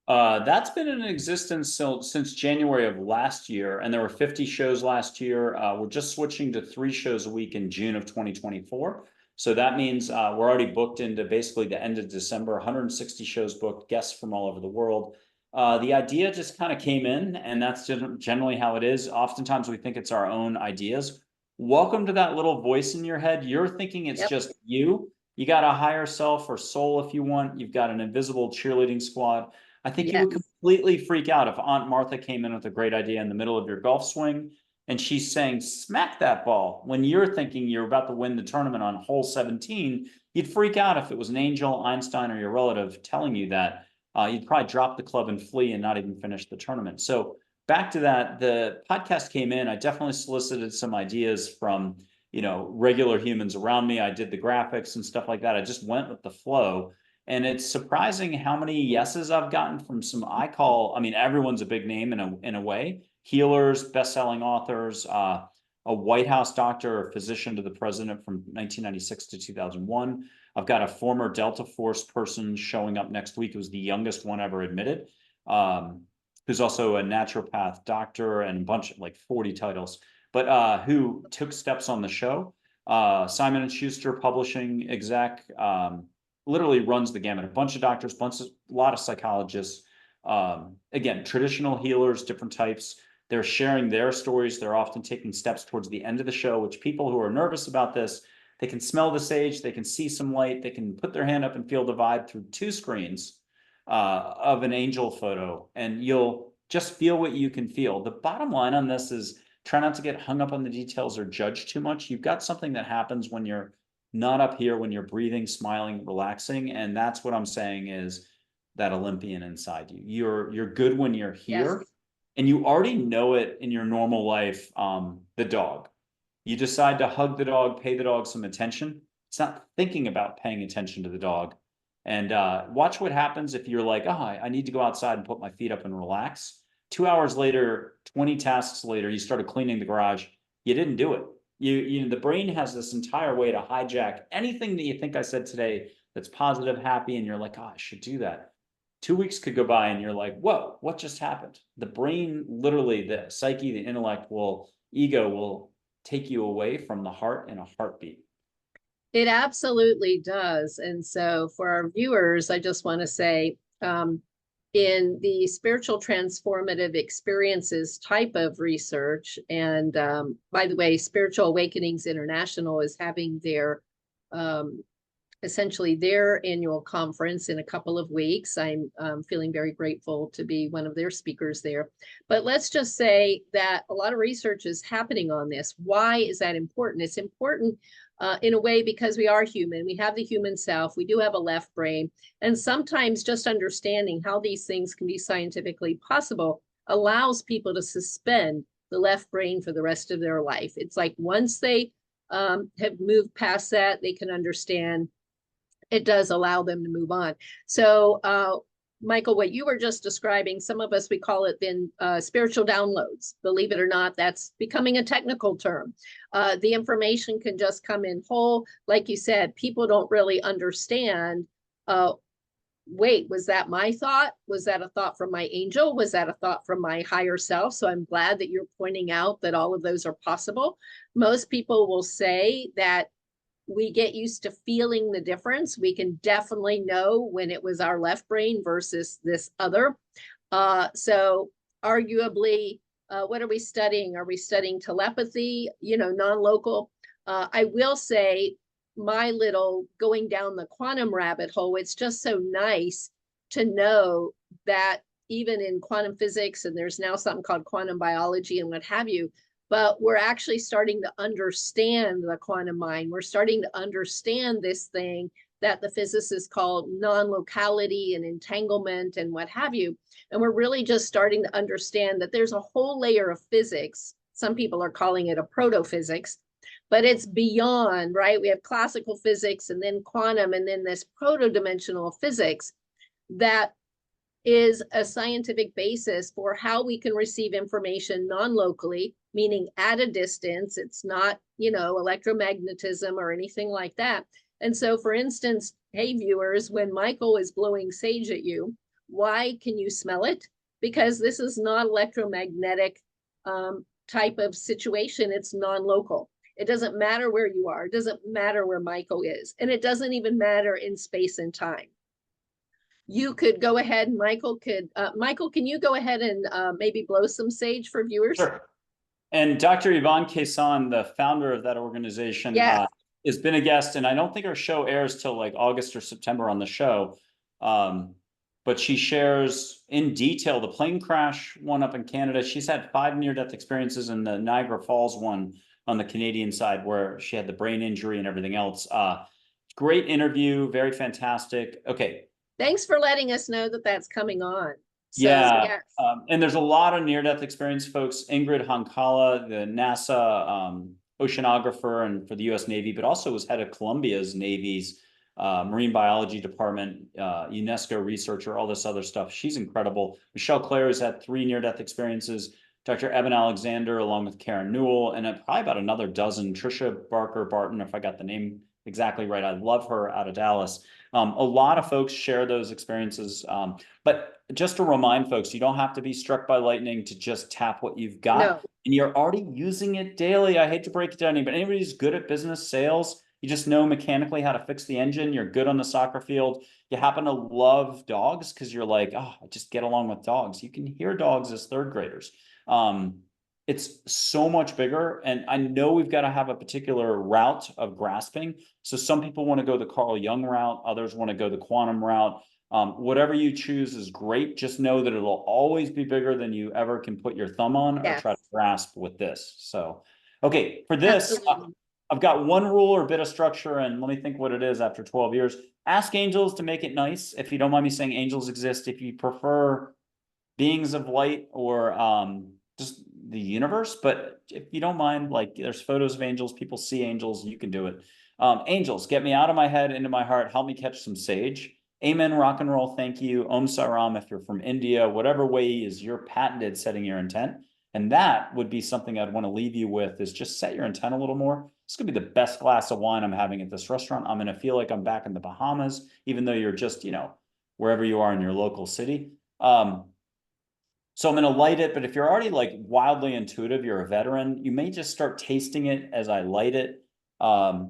That's been in existence since January of last year, and there were 50 shows last year. We're just switching to 3 shows a week in June of 2024. So that means we're already booked into basically the end of December, 160 shows booked, guests from all over the world. The idea just kind of came in, and that's generally how it is. Oftentimes we think it's our own ideas. Welcome to that little voice in your head. You're thinking it's just you. You got a higher self or soul if you want. You've got an invisible cheerleading squad. I think you would completely freak out if Aunt Martha came in with a great idea in the middle of your golf swing and she's saying, smack that ball. When you're thinking you're about to win the tournament on hole 17, you'd freak out if it was an angel, Einstein, or your relative telling you that. You'd probably drop the club and flee and not even finish the tournament. So back to that, the podcast came in. I definitely solicited some ideas from, you know, regular humans around me. I did the graphics and stuff like that. I just went with the flow. And it's surprising how many yeses I've gotten from some, I mean, everyone's a big name in a way. Healers, best-selling authors, a White House doctor or physician to the president from 1996 to 2001. I've got a former Delta Force person showing up next week who's the youngest one ever admitted, who's also a naturopath doctor and a bunch of like 40 titles, but who took steps on the show. Simon & Schuster publishing exec, literally runs the gamut. A bunch of doctors, a lot of psychologists, again, traditional healers, different types. They're sharing their stories. They're often taking steps towards the end of the show, which people who are nervous about this, they can smell the sage, they can see some light, they can put their hand up and feel the vibe through 2 screens of an angel photo, and you'll just feel what you can feel. The bottom line on this is try not to get hung up on the details or judge too much. You've got something that happens when you're not up here, when you're breathing, smiling, relaxing, and that's what I'm saying is that Olympian inside you. You're good when you're here. Yes. And you already know it in your normal life. The dog, you decide to hug the dog, pay the dog some attention. It's not thinking about paying attention to the dog. And watch what happens if you're like, I need to go outside and put my feet up and relax. 2 hours later, 20 tasks later, you started cleaning the garage. You didn't do it. The brain has this entire way to hijack anything that you think I said today that's positive, happy, and you're like, I should do that. 2 weeks could go by and you're like, whoa, what just happened? The brain, literally the psyche, the intellect ego will take you away from the heart in a heartbeat. It absolutely does. And so for our viewers, I just want to say, in the spiritual transformative experiences type of research, and by the way, Spiritual Awakenings International is having their essentially their annual conference in a couple of weeks. I'm feeling very grateful to be one of their speakers there. But let's just say that a lot of research is happening on this. Why is that important? It's important in a way because we are human. We have the human self. We do have a left brain. And sometimes just understanding how these things can be scientifically possible allows people to suspend the left brain for the rest of their life. It's like once they have moved past that, they can understand. It does allow them to move on. So, Michael, what you were just describing, some of us, we call it then spiritual downloads. Believe it or not, that's becoming a technical term. The information can just come in whole. Like you said, people don't really understand, wait, was that my thought? Was that a thought from my angel? Was that a thought from my higher self? So I'm glad that you're pointing out that all of those are possible. Most people will say that we get used to feeling the difference. We can definitely know when it was our left brain versus this other. So arguably, what are we studying? Are we studying telepathy, non-local? I will say my little going down the quantum rabbit hole, it's just so nice to know that even in quantum physics, and there's now something called quantum biology and what have you, but we're actually starting to understand the quantum mind. We're starting to understand this thing that the physicists call non-locality and entanglement and what have you. And we're really just starting to understand that there's a whole layer of physics. Some people are calling it a proto-physics, but it's beyond, right? We have classical physics and then quantum and then this proto-dimensional physics that is a scientific basis for how we can receive information non-locally, meaning at a distance. It's not, electromagnetism or anything like that. And so, for instance, hey, viewers, when Michael is blowing sage at you, why can you smell it? Because this is not electromagnetic type of situation. It's non-local. It doesn't matter where you are. It doesn't matter where Michael is. And it doesn't even matter in space and time. You could go ahead, Michael, can you go ahead and maybe blow some sage for viewers? Sure. And Dr. Yvonne Quezon, the founder of that organization, Yes. has been a guest, and I don't think our show airs till like August or September on the show. But she shares in detail the plane crash one up in Canada. She's had 5 near-death experiences, and the Niagara Falls one on the Canadian side where she had the brain injury and everything else. Great interview, very fantastic. Okay. Thanks for letting us know that that's coming on. So, Yeah, yes. And there's a lot of near-death experience folks. Ingrid Hankala, the NASA oceanographer and for the U.S. Navy, but also was head of Columbia's Navy's Marine Biology Department, UNESCO researcher, all this other stuff. She's incredible. Michelle Clare has had 3 near-death experiences. Dr. Evan Alexander, along with Karen Newell, and probably about another dozen. Trisha Barker Barton, if I got the name exactly right. I love her, out of Dallas. A lot of folks share those experiences. But just to remind folks, you don't have to be struck by lightning to just tap what you've got. No. And you're already using it daily. I hate to break it down, but anybody who's good at business sales, you just know mechanically how to fix the engine. You're good on the soccer field. You happen to love dogs because you're like, oh, I just get along with dogs. You can hear dogs as 3rd graders. It's so much bigger. And I know we've got to have a particular route of grasping. So some people want to go the Carl Jung route. Others want to go the quantum route. Whatever you choose is great. Just know that it'll always be bigger than you ever can put your thumb on or try to grasp with this. So, okay, for this, I've got one rule or bit of structure, and let me think what it is after 12 years. Ask angels to make it nice. If you don't mind me saying, angels exist. If you prefer beings of light or just the universe, but if you don't mind, like there's photos of angels, people see angels, you can do it. Angels, get me out of my head, into my heart, help me catch some sage. Amen, rock and roll, thank you. Om Saram, if you're from India, whatever way is your patented setting your intent. And that would be something I'd want to leave you with, is just set your intent a little more. It's going to be the best glass of wine I'm having at this restaurant. I'm going to feel like I'm back in the Bahamas, even though you're just, wherever you are in your local city. So I'm going to light it, but if you're already like wildly intuitive, you're a veteran, you may just start tasting it as I light it. I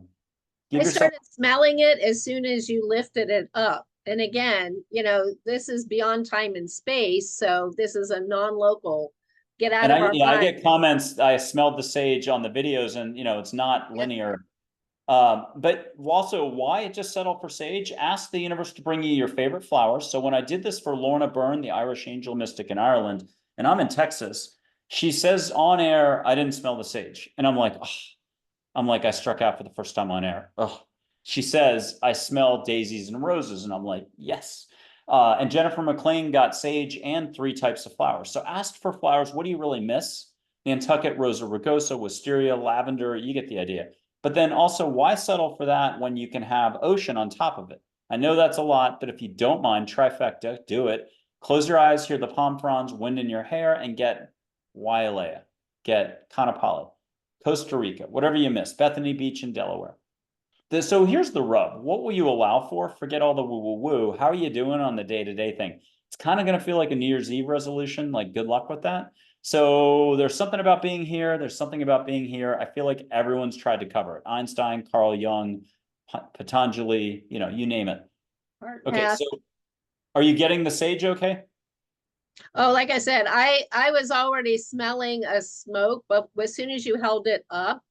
started smelling it as soon as you lifted it up. And again, this is beyond time and space. So this is a non-local. Get out of our mind. I get comments. I smelled the sage on the videos, and it's not linear. But also, why just settle for sage? Ask the universe to bring you your favorite flowers. So when I did this for Lorna Byrne, the Irish angel mystic in Ireland, and I'm in Texas, she says on air, I didn't smell the sage. And I'm like, oh. I struck out for the first time on air. Oh. She says, I smell daisies and roses. And I'm like, yes. And Jennifer McLean got sage and 3 types of flowers. So ask for flowers. What do you really miss? Nantucket, Rosa rugosa, wisteria, lavender, you get the idea. But then also, why settle for that when you can have ocean on top of it? I know that's a lot, but if you don't mind, trifecta, do it. Close your eyes, hear the palm fronds, wind in your hair, and get Wailea, get Kanapali, Costa Rica, whatever you miss, Bethany Beach in Delaware. So here's the rub. What will you allow for? Forget all the woo-woo-woo. How are you doing on the day-to-day thing? It's kind of going to feel like a New Year's Eve resolution, like good luck with that. So there's something about being here. There's something about being here. I feel like everyone's tried to cover it. Einstein, Carl Jung, Patanjali, you name it. Okay, so are you getting the sage okay? Oh, like I said, I was already smelling a smoke, but as soon as you held it up,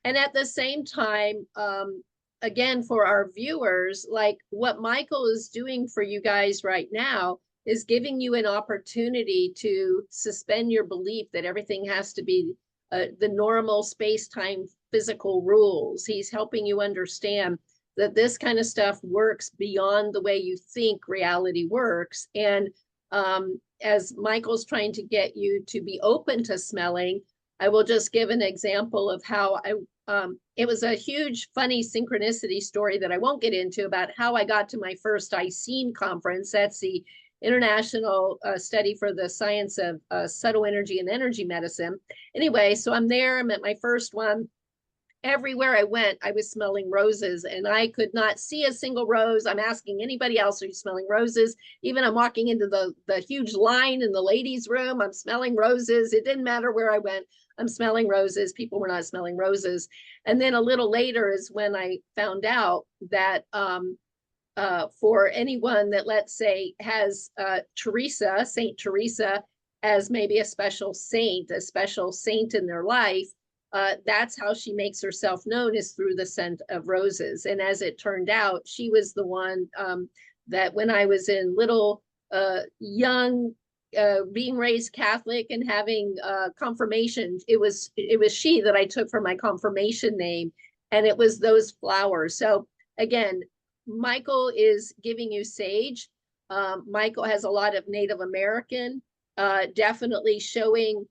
and at the same time, again, for our viewers, like what Michael is doing for you guys right now is giving you an opportunity to suspend your belief that everything has to be the normal space-time physical rules. He's helping you understand that this kind of stuff works beyond the way you think reality works. And as Michael's trying to get you to be open to smelling, I will just give an example of how it was a huge, funny synchronicity story that I won't get into about how I got to my first ISEEN conference. That's the International Study for the Science of Subtle Energy and Energy Medicine. Anyway, so I'm there, I'm at my first one, everywhere I went, I was smelling roses, and I could not see a single rose. I'm asking anybody else, are you smelling roses? Even I'm walking into the huge line in the ladies' room, I'm smelling roses. It didn't matter where I went, I'm smelling roses. People were not smelling roses. And then a little later is when I found out that for anyone that, let's say, has Teresa, Saint Teresa, as maybe a special saint in their life, that's how she makes herself known, is through the scent of roses. And as it turned out, she was the one that when I was in little young, being raised Catholic and having confirmation, it was she that I took for my confirmation name, and it was those flowers. So again, Michael is giving you sage. Michael has a lot of Native American, definitely showing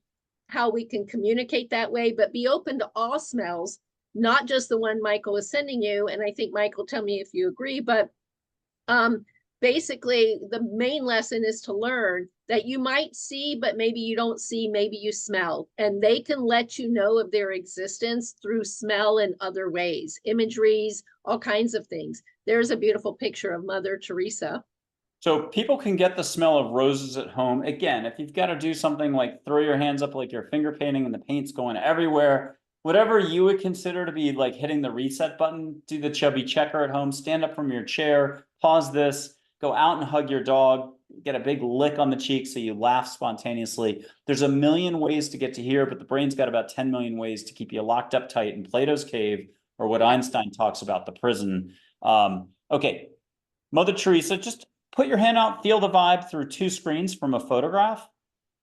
how we can communicate that way, but be open to all smells, not just the one Michael is sending you. And I think Michael, tell me if you agree, but basically the main lesson is to learn that you might see, but maybe you don't see, maybe you smell, and they can let you know of their existence through smell in other ways, imageries, all kinds of things. There's a beautiful picture of Mother Teresa. So people can get the smell of roses at home. Again, if you've got to do something like throw your hands up like you're finger painting and the paint's going everywhere, whatever you would consider to be like hitting the reset button, do the chubby checker at home, stand up from your chair, pause this, go out and hug your dog, get a big lick on the cheek so you laugh spontaneously. There's a million ways to get to here, but the brain's got about 10 million ways to keep you locked up tight in Plato's cave, or what Einstein talks about, the prison. Okay, Mother Teresa, just put your hand out, feel the vibe through 2 screens from a photograph,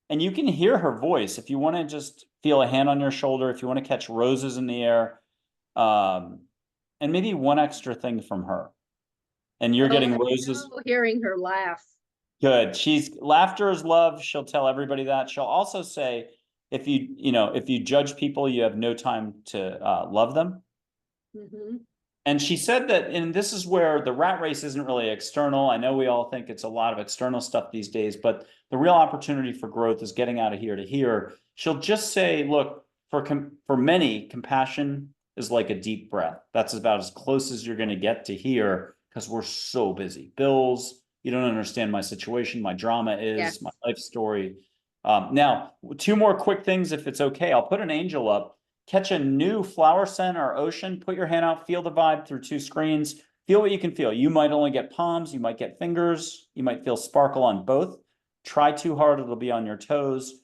and you can hear her voice. If you want to just feel a hand on your shoulder, if you want to catch roses in the air, and maybe one extra thing from her. And you're getting roses. Hearing her laugh. Good. Laughter is love. She'll tell everybody that. She'll also say, if you judge people, you have no time to love them. Mm-hmm. And she said that, and this is where the rat race isn't really external. I know we all think it's a lot of external stuff these days, but the real opportunity for growth is getting out of here to here. She'll just say, look, for many, compassion is like a deep breath. That's about as close as you're going to get to here, because we're so busy. Bills, you don't understand my situation, my drama is, yes, my life story. Now, 2 more quick things, if it's okay. I'll put an angel up. Catch a new flower scent or ocean, put your hand out, feel the vibe through 2 screens, feel what you can feel. You might only get palms, you might get fingers, you might feel sparkle on both. Try too hard, it'll be on your toes.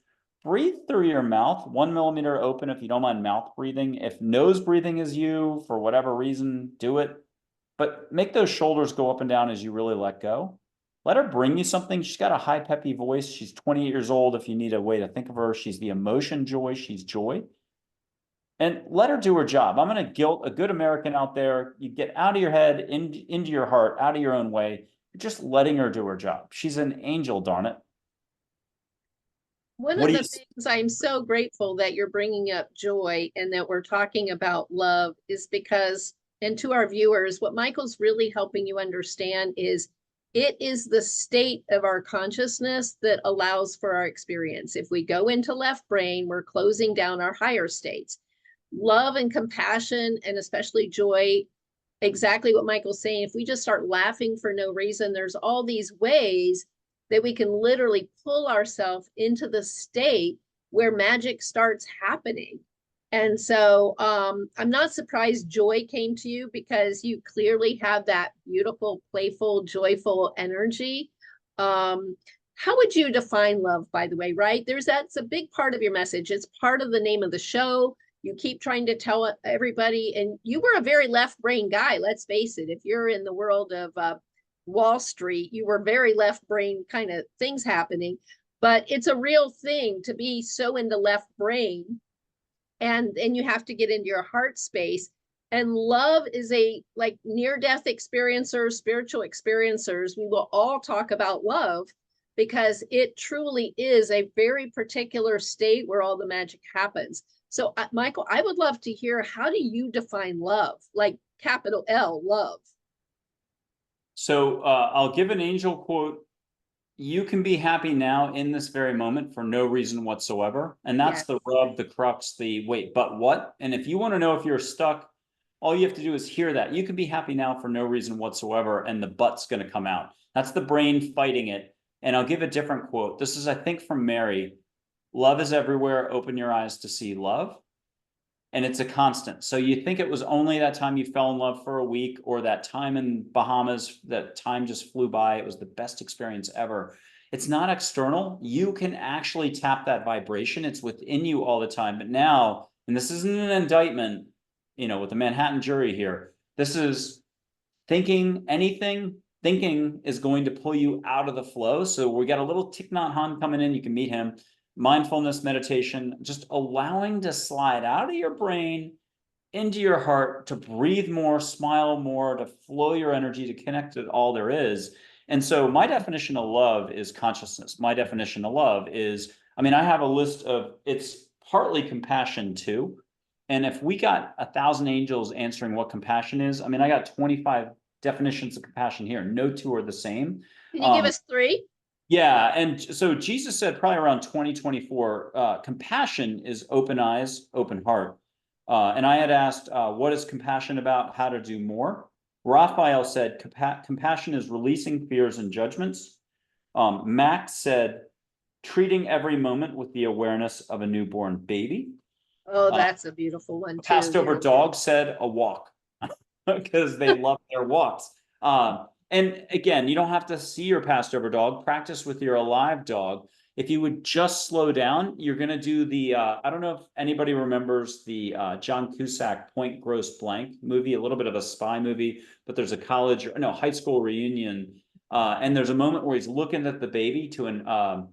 Breathe through your mouth, 1 millimeter open if you don't mind mouth breathing. If nose breathing is you, for whatever reason, do it. But make those shoulders go up and down as you really let go. Let her bring you something. She's got a high, peppy voice. She's 28 years old. If you need a way to think of her, she's the emotion joy. She's joy. And let her do her job. I'm going to guilt a good American out there. You get out of your head, into your heart, out of your own way. You're just letting her do her job. She's an angel, darn it. One of the things I'm so grateful that you're bringing up joy and that we're talking about love is because, and to our viewers, what Michael's really helping you understand is it is the state of our consciousness that allows for our experience. If we go into left brain, we're closing down our higher states. Love and compassion, and especially joy, exactly what Michael's saying. If we just start laughing for no reason, there's all these ways that we can literally pull ourselves into the state where magic starts happening. And so I'm not surprised joy came to you, because you clearly have that beautiful, playful, joyful energy. How would you define love, by the way, right? That's a big part of your message. It's part of the name of the show. You keep trying to tell everybody, and you were a very left brain guy, let's face it. If you're in the world of Wall Street, you were very left brain kind of things happening, but it's a real thing to be so into left brain, and you have to get into your heart space. And love is a, like, near-death experiencers, spiritual experiencers, we will all talk about love, because it truly is a very particular state where all the magic happens. So, Michael, I would love to hear, how do you define love? Like capital L, love. So I'll give an angel quote you can be happy now in this very moment for no reason whatsoever. And that's Yes. the rub, the crux, the wait, but what? And if you want to know if you're stuck, all you have to do is hear that. You can be happy now for no reason whatsoever, and the but's going to come out. That's the brain fighting it. And I'll give a different quote. This is, I think, from Mary. Love is everywhere. Open your eyes to see love. And it's a constant. So you think it was only that time you fell in love for a week, or that time in Bahamas, that time just flew by. It was the best experience ever. It's not external. You can actually tap that vibration. It's within you all the time. But now, and this isn't an indictment, with the Manhattan jury here, this is thinking anything. Thinking is going to pull you out of the flow. So we got a little Thich Nhat Hanh coming in. You can meet him. Mindfulness meditation, just allowing to slide out of your brain into your heart, to breathe more, smile more, to flow your energy, to connect to all there is. And so my definition of love is consciousness. My definition of love is, I have a list of, it's partly compassion too. And if we got 1,000 angels answering what compassion is, I got 25 definitions of compassion here. No two are the same. Can you give us 3? Yeah, and so Jesus said probably around 2024, compassion is open eyes, open heart. And I had asked, what is compassion about? How to do more? Raphael said, compassion is releasing fears and judgments. Max said, treating every moment with the awareness of a newborn baby. Oh, that's a beautiful one too. Passed over dog said, a walk, because they love their walks. And again, you don't have to see your passed over dog. Practice with your alive dog. If you would just slow down, you're going to do the, I don't know if anybody remembers the John Cusack Point Gross Blank movie, a little bit of a spy movie, but there's a high school reunion. And there's a moment where he's looking at the baby to an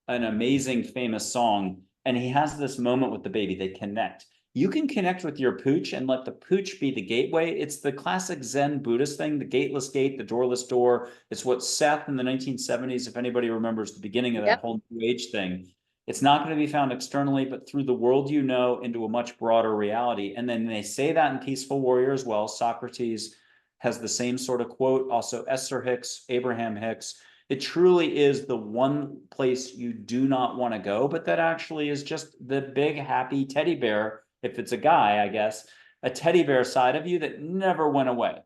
amazing famous song. And he has this moment with the baby. They connect. You can connect with your pooch and let the pooch be the gateway. It's the classic Zen Buddhist thing, the gateless gate, the doorless door. It's what Seth in the 1970s, if anybody remembers the beginning of that whole New Age thing. It's not going to be found externally, but through the world into a much broader reality. And then they say that in Peaceful Warrior as well. Socrates has the same sort of quote. Also, Esther Hicks, Abraham Hicks. It truly is the one place you do not want to go, but that actually is just the big happy teddy bear. If it's a guy, I guess, a teddy bear side of you that never went away.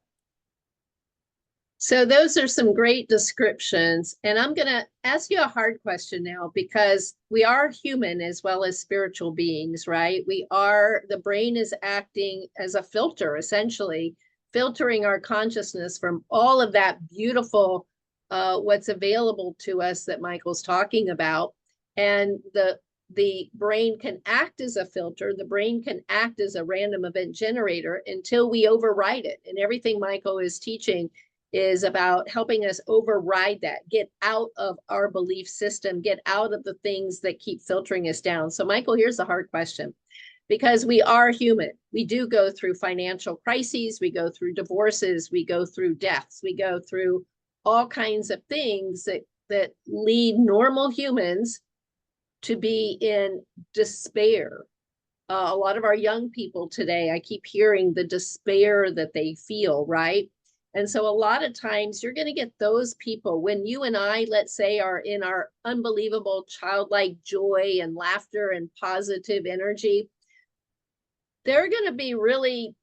So those are some great descriptions. And I'm going to ask you a hard question now, because we are human as well as spiritual beings, right? The brain is acting as a filter, essentially, filtering our consciousness from all of that beautiful, what's available to us that Michael's talking about. And the brain can act as a filter. The brain can act as a random event generator until we override it. And everything Michael is teaching is about helping us override that, get out of our belief system, get out of the things that keep filtering us down. So Michael, here's the hard question, because we are human. We do go through financial crises. We go through divorces. We go through deaths. We go through all kinds of things that lead normal humans to be in despair. A lot of our young people today, I keep hearing the despair that they feel, right? And so a lot of times you're going to get those people when you and I, let's say, are in our unbelievable childlike joy and laughter and positive energy. They're going to be really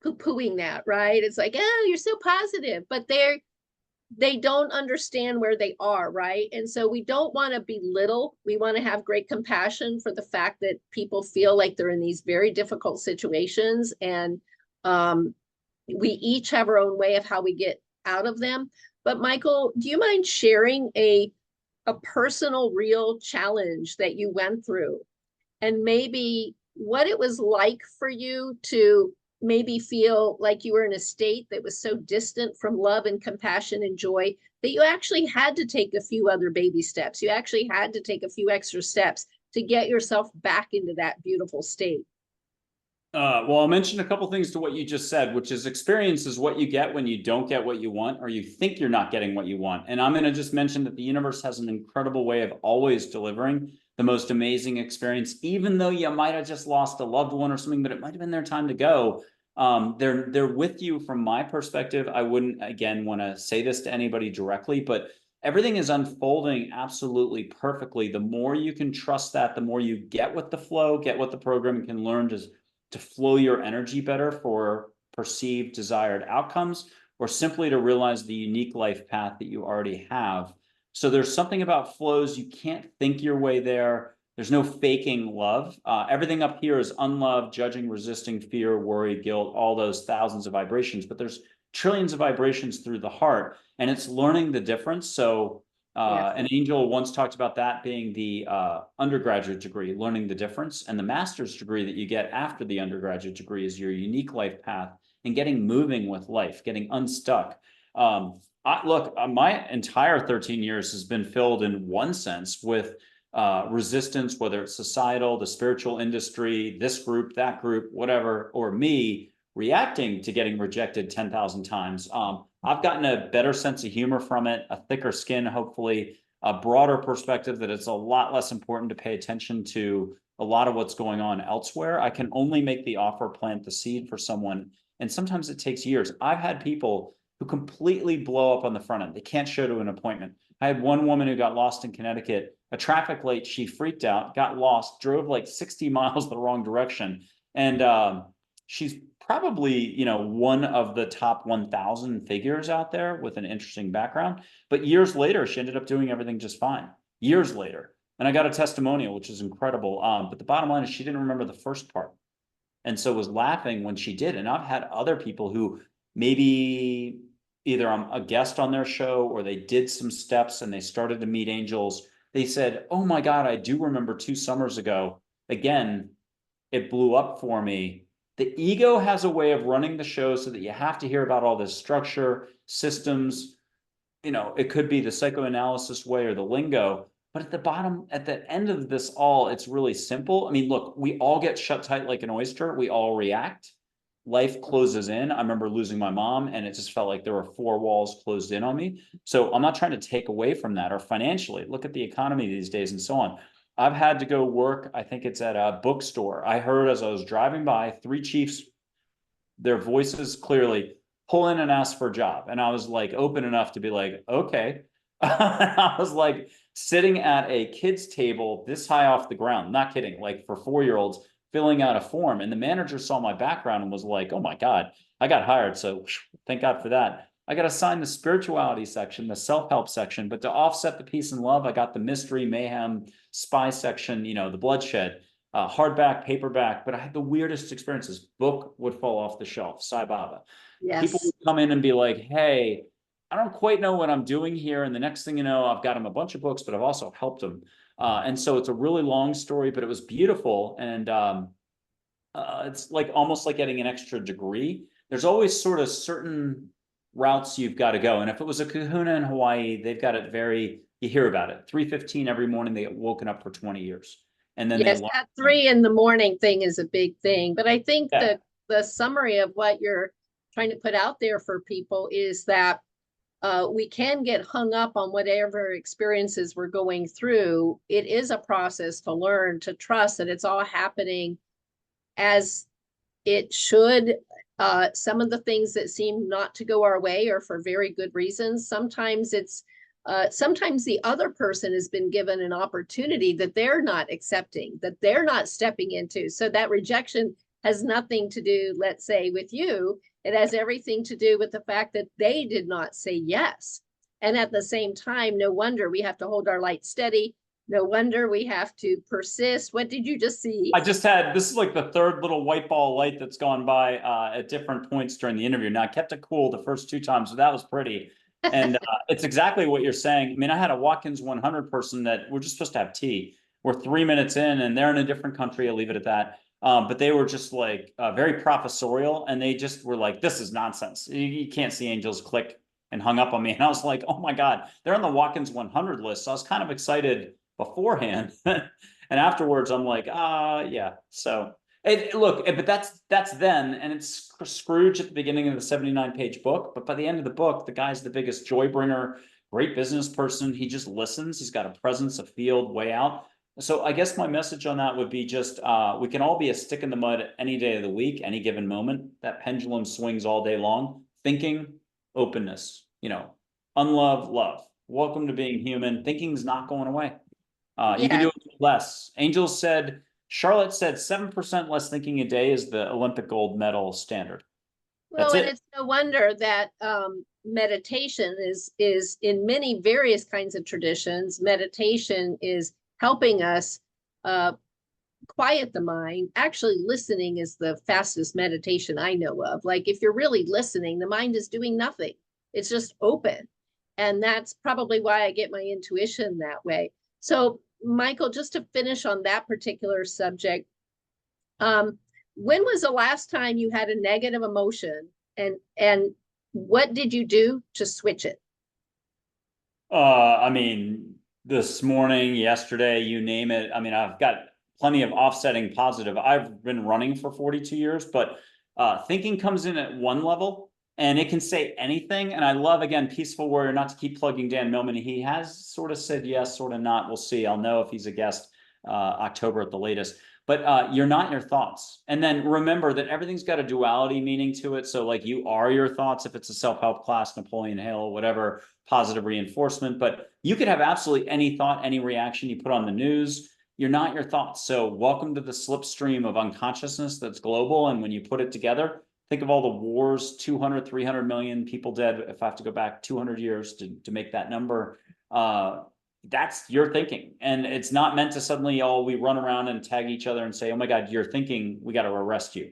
poo-pooing that, right? It's like, oh, you're so positive, but they don't understand where they are, right? And so we don't want to belittle. We want to have great compassion for the fact that people feel like they're in these very difficult situations. And we each have our own way of how we get out of them. But Michael, do you mind sharing a personal, real challenge that you went through, and maybe what it was like for you to maybe feel like you were in a state that was so distant from love and compassion and joy that you actually had to take a few other baby steps. You actually had to take a few extra steps to get yourself back into that beautiful state. Well, I'll mention a couple things to what you just said, which is experience is what you get when you don't get what you want, or you think you're not getting what you want. And I'm going to just mention that the universe has an incredible way of always delivering the most amazing experience, even though you might have just lost a loved one or something, but it might have been their time to go. They're with you from my perspective. I wouldn't, again, want to say this to anybody directly, but everything is unfolding absolutely perfectly. The more you can trust that, the more you get with the flow, get what the program can learn to flow your energy better for perceived desired outcomes, or simply to realize the unique life path that you already have. So there's something about flows. You can't think your way there. There's no faking love. Everything up here is unloved, judging, resisting, fear, worry, guilt, all those thousands of vibrations, but there's trillions of vibrations through the heart, and it's learning the difference. So an angel once talked about that being the undergraduate degree, learning the difference, and the master's degree that you get after the undergraduate degree is your unique life path and getting moving with life, getting unstuck. Look, my entire 13 years has been filled in one sense with resistance, whether it's societal, the spiritual industry, this group, that group, whatever, or me reacting to getting rejected 10,000 times. I've gotten a better sense of humor from it, a thicker skin, hopefully, a broader perspective that it's a lot less important to pay attention to a lot of what's going on elsewhere. I can only make the offer, plant the seed for someone. And sometimes it takes years. I've had people who completely blow up on the front end. They can't show to an appointment. I had one woman who got lost in Connecticut, a traffic light. She freaked out, got lost, drove like 60 miles the wrong direction. And she's probably, you know, one of the top 1,000 figures out there with an interesting background. But years later, she ended up doing everything just fine. Years later. And I got a testimonial, which is incredible. But the bottom line is she didn't remember the first part. And so was laughing when she did. And I've had other people who maybe either I'm a guest on their show or they did some steps and they started to meet angels. They said, oh my God, I do remember 2 summers ago. Again, it blew up for me. The ego has a way of running the show so that you have to hear about all this structure, systems. You know, it could be the psychoanalysis way or the lingo. But at the bottom, at the end of this all, it's really simple. I mean, look, we all get shut tight like an oyster. We all react. Life closes in. I remember losing my mom, and it just felt like there were 4 walls closed in on me. So I'm not trying to take away from that, or financially. Look at the economy these days and so on. I've had to go work. I think it's at a bookstore. I heard as I was driving by 3 chiefs, their voices clearly, pull in and ask for a job. And I was like open enough to be like, okay. I was like sitting at a kid's table this high off the ground, not kidding, like for 4-year-olds, filling out a form. And the manager saw my background and was like, oh my God, I got hired. So thank God for that. I got assigned the spirituality section, the self-help section, but to offset the peace and love, I got the mystery, mayhem, spy section, you know, the bloodshed, hardback, paperback. But I had the weirdest experiences. Book would fall off the shelf, Sai Baba. Yes. People would come in and be like, hey, I don't quite know what I'm doing here. And the next thing you know, I've got them a bunch of books, but I've also helped them. And so it's a really long story, but it was beautiful. And it's like almost like getting an extra degree. There's always sort of certain routes you've got to go. And if it was a kahuna in Hawaii, they've got it you hear about it. 3:15 every morning, they get woken up for 20 years. And then yes, that 3 in the morning thing is a big thing. But I think that the summary of what you're trying to put out there for people is that we can get hung up on whatever experiences we're going through. It is a process to learn to trust that it's all happening as it should. Some of the things that seem not to go our way are for very good reasons. Sometimes sometimes the other person has been given an opportunity that they're not accepting, that they're not stepping into. So that rejection has nothing to do, let's say, with you. It has everything to do with the fact that they did not say yes. And at the same time, no wonder we have to hold our light steady. No wonder we have to persist. What did you just see? I just had, this is like the 3rd little white ball light that's gone by at different points during the interview. Now I kept it cool the first 2 times, so that was pretty. And it's exactly what you're saying. I mean, I had a Watkins 100 person that we're just supposed to have tea. We're 3 minutes in and they're in a different country. I'll leave it at that. But they were just like very professorial, and they just were like, this is nonsense. You can't see angels, click, and hung up on me. And I was like, oh my God, they're on the Watkins 100 list. So I was kind of excited beforehand. And afterwards, I'm like, yeah. So look, but that's then. And it's Scrooge at the beginning of the 79-page book. But by the end of the book, the guy's the biggest joy bringer, great business person. He just listens. He's got a presence, a field, way out. So I guess my message on that would be just, we can all be a stick in the mud any day of the week, any given moment. That pendulum swings all day long. Thinking, openness, you know, unlove, love. Welcome to being human. Thinking's not going away. You can Yeah. do it less. Charlotte said 7% less thinking a day is the Olympic gold medal standard. Well, That's and it. it's no wonder that meditation is in many various kinds of traditions. Meditation is helping us quiet the mind. Actually, listening is the fastest meditation I know of. Like if you're really listening, the mind is doing nothing. It's just open. And that's probably why I get my intuition that way. So, Michael, just to finish on that particular subject, um, when was the last time you had a negative emotion, and what did you do to switch it? I mean, this morning, yesterday, you name it. I mean, I've got plenty of offsetting positive. I've been running for 42 years, but thinking comes in at one level and it can say anything. And I love, again, Peaceful Warrior, not to keep plugging Dan Millman. He has sort of said yes, sort of not. We'll see. I'll know if he's a guest October at the latest. But you're not your thoughts. And then remember that everything's got a duality meaning to it. So like you are your thoughts if it's a self-help class, Napoleon Hill, whatever, positive reinforcement. But you could have absolutely any thought, any reaction you put on the news. You're not your thoughts. So welcome to the slipstream of unconsciousness that's global. And when you put it together, think of all the wars, 200, 300 million people dead. If I have to go back 200 years to make that number, that's your thinking. And it's not meant to suddenly, we run around and tag each other and say, oh my God, you're thinking, we got to arrest you.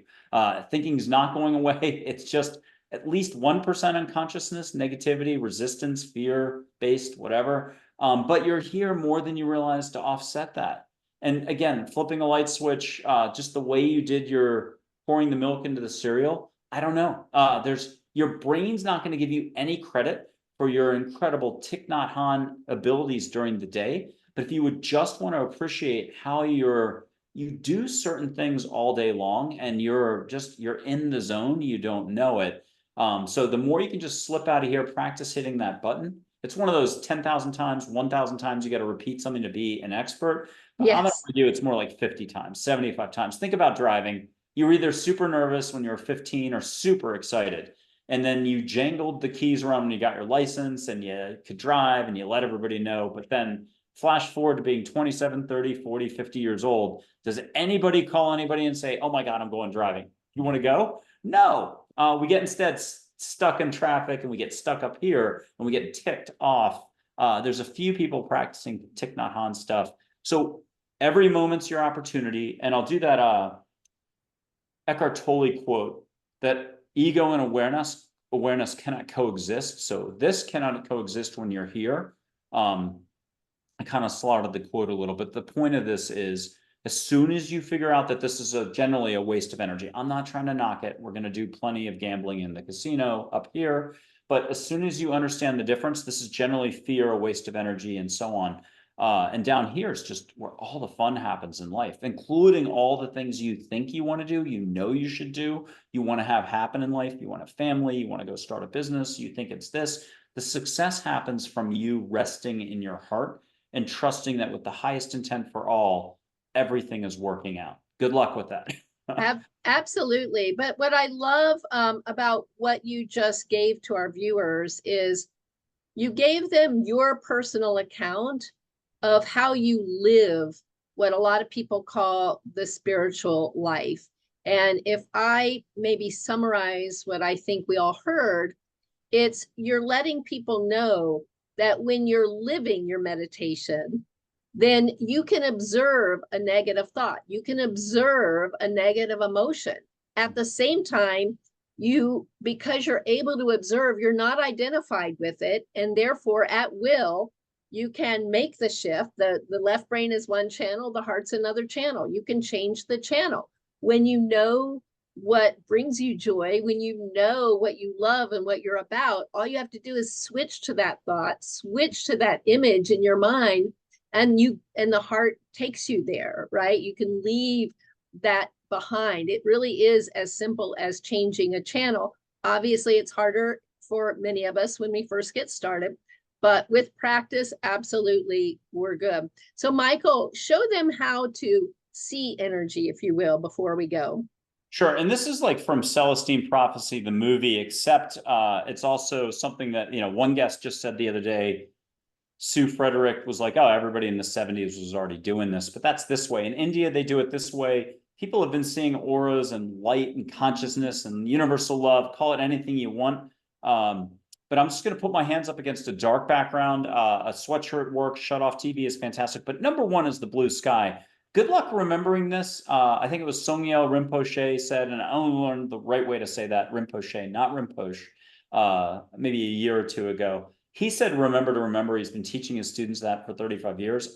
Thinking is not going away. It's just at least 1% unconsciousness, negativity, resistance, fear-based, whatever. But you're here more than you realize to offset that. And again, flipping a light switch, just the way you did your pouring the milk into the cereal, I don't know. Your brain's not going to give you any credit for your incredible Thich Nhat Hanh abilities during the day. But if you would just want to appreciate how you do certain things all day long and you're in the zone, you don't know it. So the more you can just slip out of here, practice hitting that button. It's one of those 10,000 times, 1,000 times you got to repeat something to be an expert. I'm going to Yes. argue it's more like 50 times, 75 times. Think about driving. You were either super nervous when you were 15 or super excited. And then you jangled the keys around when you got your license and you could drive and you let everybody know. But then flash forward to being 27, 30, 40, 50 years old. Does anybody call anybody and say, oh my God, I'm going driving? You want to go? No. We get instead stuck in traffic and we get stuck up here and we get ticked off. There's a few people practicing Thich Nhat Hanh stuff. So every moment's your opportunity. And I'll do that Eckhart Tolle quote that ego and awareness cannot coexist. So this cannot coexist when you're here. I kind of slaughtered the quote a little bit. The point of this is as soon as you figure out that this is generally a waste of energy, I'm not trying to knock it. We're going to do plenty of gambling in the casino up here. But as soon as you understand the difference, this is generally fear, a waste of energy, and so on. And down here is just where all the fun happens in life, including all the things you think you want to do, you should do, you want to have happen in life, you want a family, you want to go start a business, you think it's this. The success happens from you resting in your heart and trusting that with the highest intent for all, everything is working out. Good luck with that. Absolutely. But what I love about what you just gave to our viewers is you gave them your personal account of how you live what a lot of people call the spiritual life. And if I maybe summarize what I think we all heard, it's you're letting people know that when you're living your meditation, then you can observe a negative thought. You can observe a negative emotion. At the same time, because you're able to observe, you're not identified with it. And therefore, at will, you can make the shift. The left brain is one channel, the heart's another channel. You can change the channel. When you know what brings you joy, when you know what you love and what you're about, all you have to do is switch to that thought, switch to that image in your mind, and the heart takes you there, right? You can leave that behind. It really is as simple as changing a channel. Obviously, it's harder for many of us when we first get started, but with practice, absolutely, we're good. So Michael, show them how to see energy, if you will, before we go. Sure. And this is like from Celestine Prophecy, the movie, except it's also something that, one guest just said the other day, Sue Frederick was like, oh, everybody in the 70s was already doing this, but that's this way. In India, they do it this way. People have been seeing auras and light and consciousness and universal love, call it anything you want. But I'm just going to put my hands up against a dark background. A sweatshirt works, shut off TV is fantastic. But number one is the blue sky. Good luck remembering this. I think it was Songyal Rinpoche said, and I only learned the right way to say that, Rinpoche, not Rinpoche, maybe a year or two ago. He said, remember to remember. He's been teaching his students that for 35 years.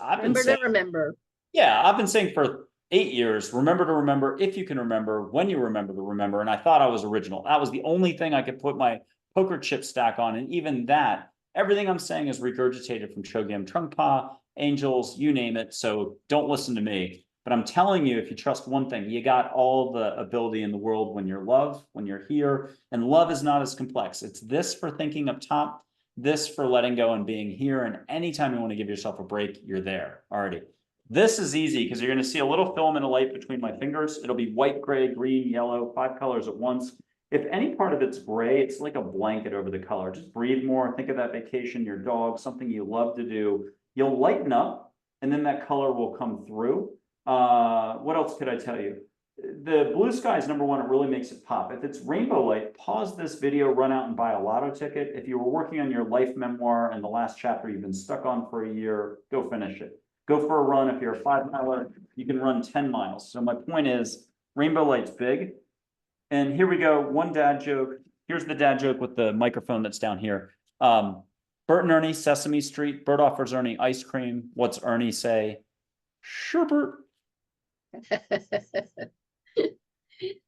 Remember. Yeah, I've been saying for 8 years, remember to remember, if you can remember, when you remember to remember. And I thought I was original. That was the only thing I could put my poker chip stack on. And even that, everything I'm saying is regurgitated from Chogyam Trungpa, angels, you name it. So don't listen to me. But I'm telling you, if you trust one thing, you got all the ability in the world when you're love, when you're here. And love is not as complex. It's this for thinking up top, this for letting go and being here. And anytime you want to give yourself a break, you're there already. This is easy because you're going to see a little filament of light between my fingers. It'll be white, gray, green, yellow, 5 colors at once. If any part of it's gray, it's like a blanket over the color. Just breathe more. Think of that vacation, your dog, something you love to do. You'll lighten up, and then that color will come through. What else could I tell you? The blue sky is number one. It really makes it pop. If it's rainbow light, pause this video, run out and buy a lotto ticket. If you were working on your life memoir and the last chapter you've been stuck on for a year, go finish it. Go for a run. If you're a 5-miler, you can run 10 miles. So my point is, rainbow light's big. And here we go. One dad joke. Here's the dad joke with the microphone that's down here. Bert and Ernie, Sesame Street. Bert offers Ernie ice cream. What's Ernie say? Sure, Bert.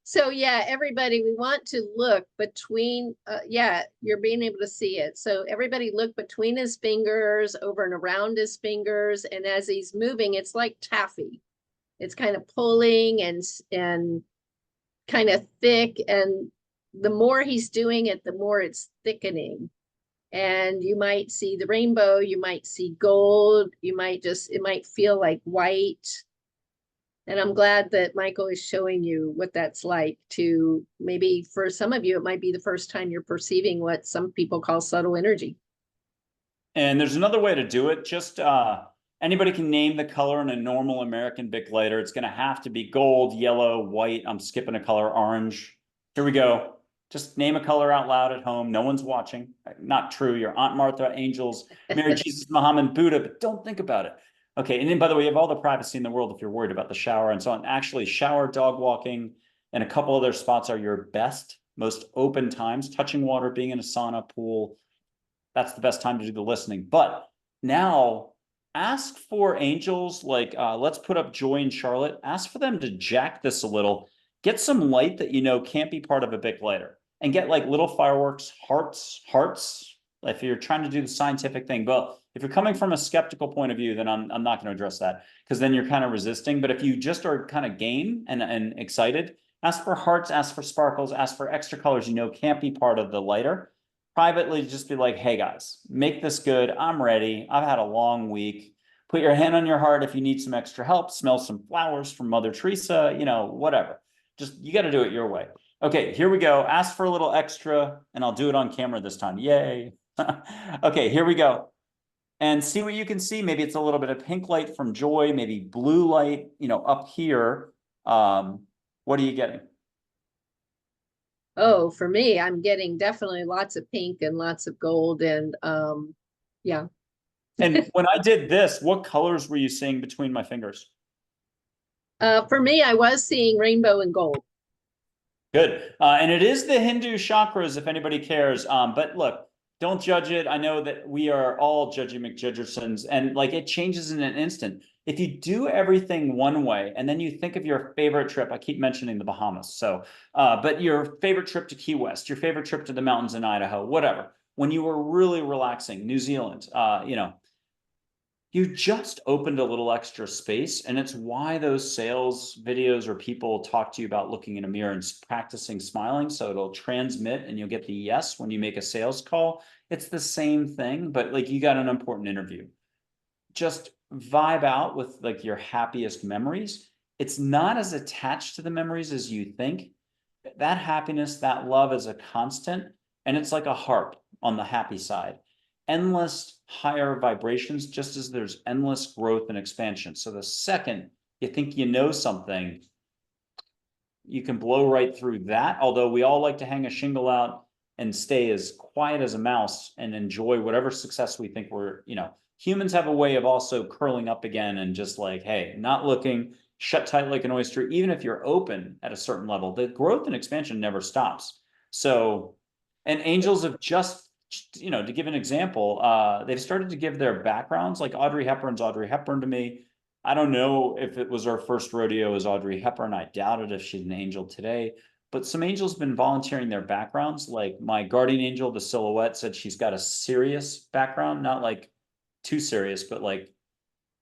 So yeah, everybody, we want to look between, you're being able to see it. So everybody look between his fingers, over and around his fingers. And as he's moving, it's like taffy. It's kind of pulling and kind of thick. And the more he's doing it, the more it's thickening. And you might see the rainbow, you might see gold, it might feel like white. And I'm glad that Michael is showing you what that's like. To maybe for some of you, it might be the first time you're perceiving what some people call subtle energy. And there's another way to do it. Just anybody can name the color in a normal American Bic lighter. It's going to have to be gold, yellow, white. I'm skipping a color, orange. Here we go. Just name a color out loud at home. No one's watching. Not true. Your Aunt Martha, angels, Mary, Jesus, Muhammad, Buddha, but don't think about it. Okay, and then by the way, you have all the privacy in the world if you're worried about the shower and so on. Actually, shower, dog walking, and a couple other spots are your best, most open times. Touching water, being in a sauna, pool, that's the best time to do the listening. But now, ask for angels, like let's put up Joy and Charlotte. Ask for them to jack this a little. Get some light that you know can't be part of a Bic lighter. And get like little fireworks, hearts, if you're trying to do the scientific thing. But if you're coming from a skeptical point of view, then I'm not going to address that, because then you're kind of resisting. But if you just are kind of game and excited, ask for hearts, ask for sparkles, ask for extra colors you know can't be part of the lighter. Privately, just be like, hey guys, make this good. I'm ready. I've had a long week. Put your hand on your heart if you need some extra help. Smell some flowers from Mother Teresa, whatever. Just, you got to do it your way. Okay, here we go. Ask for a little extra, and I'll do it on camera this time. Yay. Okay, here we go. And see what you can see. Maybe it's a little bit of pink light from Joy, maybe blue light, up here. What are you getting? Oh, for me, I'm getting definitely lots of pink and lots of gold, and yeah. And when I did this, what colors were you seeing between my fingers? For me, I was seeing rainbow and gold. Good. And it is the Hindu chakras, if anybody cares. But look, don't judge it. I know that we are all Judgy McJudgersons, and like it changes in an instant. If you do everything one way and then you think of your favorite trip, I keep mentioning the Bahamas. So, but your favorite trip to Key West, your favorite trip to the mountains in Idaho, whatever, when you were really relaxing, New Zealand, you just opened a little extra space. And it's why those sales videos or people talk to you about looking in a mirror and practicing smiling. So it'll transmit and you'll get the yes when you make a sales call. It's the same thing, but like you got an important interview. Just vibe out with like your happiest memories. It's not as attached to the memories as you think. That happiness, that love is a constant, and it's like a harp on the happy side. endless higher vibrations, just as there's endless growth and expansion. So the second you think you know something, you can blow right through that. Although we all like to hang a shingle out and stay as quiet as a mouse and enjoy whatever success we think we're, humans have a way of also curling up again and just like, hey, not looking, shut tight like an oyster. Even if you're open at a certain level, the growth and expansion never stops. So, and angels have just, to give an example, they've started to give their backgrounds, like Audrey Hepburn's Audrey Hepburn to me. I don't know if it was her first rodeo as Audrey Hepburn. I doubt it if she's an angel today. But some angels have been volunteering their backgrounds. Like my guardian angel, the silhouette, said she's got a Sirius background, not like too serious, but like,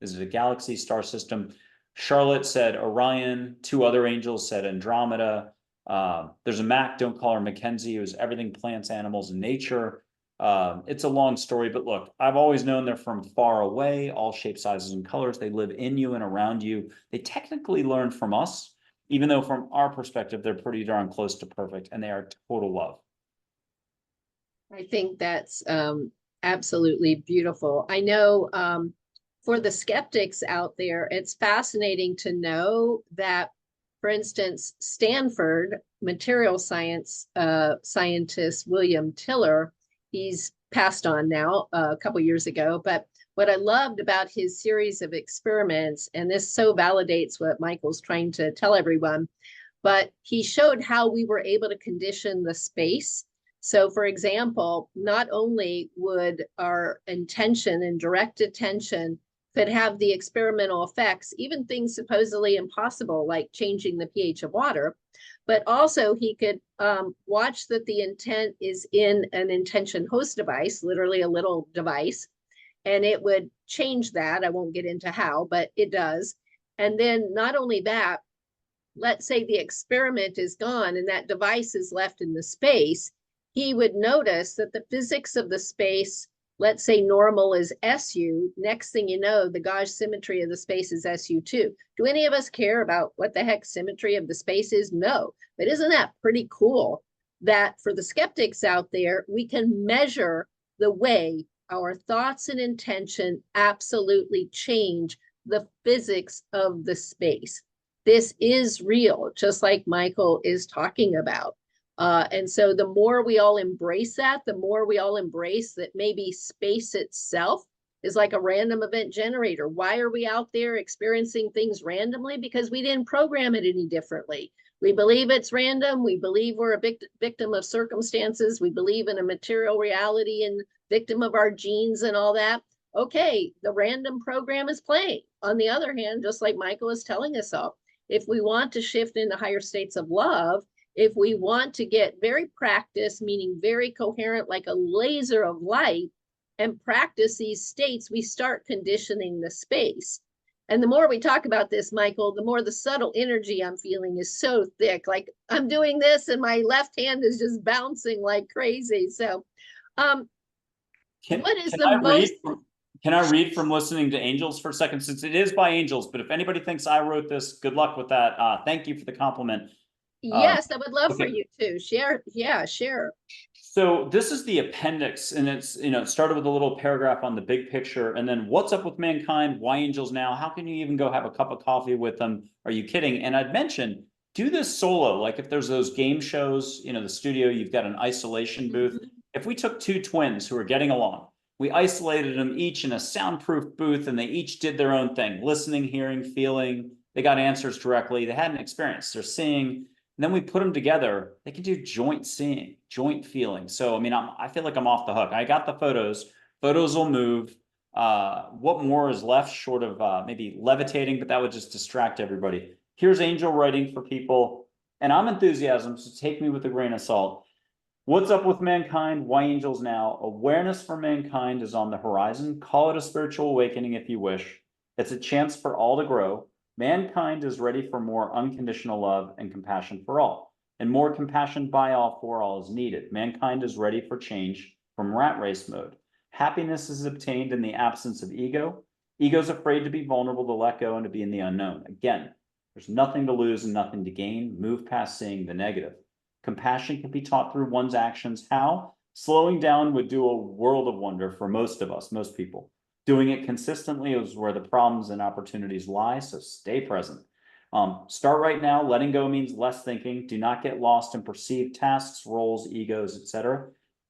is it a galaxy, star system? Charlotte said Orion. Two other angels said Andromeda. There's a Mac, don't call her Mackenzie, who's everything plants, animals, and nature. It's a long story, but look, I've always known they're from far away, all shapes, sizes, and colors. They live in you and around you. They technically learn from us, even though from our perspective, they're pretty darn close to perfect, and they are total love. I think that's absolutely beautiful. I know for the skeptics out there, it's fascinating to know that, for instance, Stanford material science scientist William Tiller, he's passed on now a couple years ago, but what I loved about his series of experiments, and this so validates what Michael's trying to tell everyone, but he showed how we were able to condition the space. So for example, not only would our intention and direct attention could have the experimental effects, even things supposedly impossible, like changing the pH of water, but also he could watch that the intent is in an intention host device, literally a little device, and it would change that. I won't get into how, but it does. And then not only that, let's say the experiment is gone and that device is left in the space, he would notice that the physics of the space, let's say normal is SU, next thing you know, the gauge symmetry of the space is SU2. Do any of us care about what the heck symmetry of the space is? No, but isn't that pretty cool that for the skeptics out there, we can measure the way our thoughts and intention absolutely change the physics of the space. This is real, just like Michael is talking about. And so the more we all embrace that, the more we all embrace that maybe space itself is like a random event generator. Why are we out there experiencing things randomly? Because we didn't program it any differently. We believe it's random. We believe we're a victim of circumstances. We believe in a material reality and victim of our genes and all that. Okay, the random program is playing. On the other hand, just like Michael is telling us all, if we want to shift into higher states of love, if we want to get very practice, meaning very coherent, like a laser of light, and practice these states, we start conditioning the space. And the more we talk about this, Michael, the more the subtle energy I'm feeling is so thick. Like I'm doing this and my left hand is just bouncing like crazy. So what is the most... Can I read from listening to angels for a second, since it is by angels, but if anybody thinks I wrote this, good luck with that. Thank you for the compliment. Yes, I would love for you to share. Yeah, share. So this is the appendix, and it's, it started with a little paragraph on the big picture, and then what's up with mankind? Why angels now? How can you even go have a cup of coffee with them? Are you kidding? And I'd mentioned, do this solo. Like if there's those game shows, the studio, you've got an isolation booth. If we took two twins who are getting along, we isolated them each in a soundproof booth, and they each did their own thing, listening, hearing, feeling. They got answers directly. They had an experience. They're seeing. And then we put them together. They can do joint seeing, joint feeling. So, I feel like I'm off the hook. I got the photos. Photos will move. What more is left short of maybe levitating, but that would just distract everybody. Here's angel writing for people. And I'm enthusiasm, so take me with a grain of salt. What's up with mankind? Why angels now? Awareness for mankind is on the horizon. Call it a spiritual awakening if you wish. It's a chance for all to grow. Mankind is ready for more unconditional love and compassion for all, and more compassion by all for all is needed. Mankind is ready for change from rat race mode. Happiness is obtained in the absence of ego. Ego's afraid to be vulnerable, to let go, and to be in the unknown. Again, there's nothing to lose and nothing to gain. Move past seeing the negative. Compassion can be taught through one's actions. How? Slowing down would do a world of wonder for most of us, most people. Doing it consistently is where the problems and opportunities lie, so stay present. Start right now. Letting go means less thinking. Do not get lost in perceived tasks, roles, egos, etc.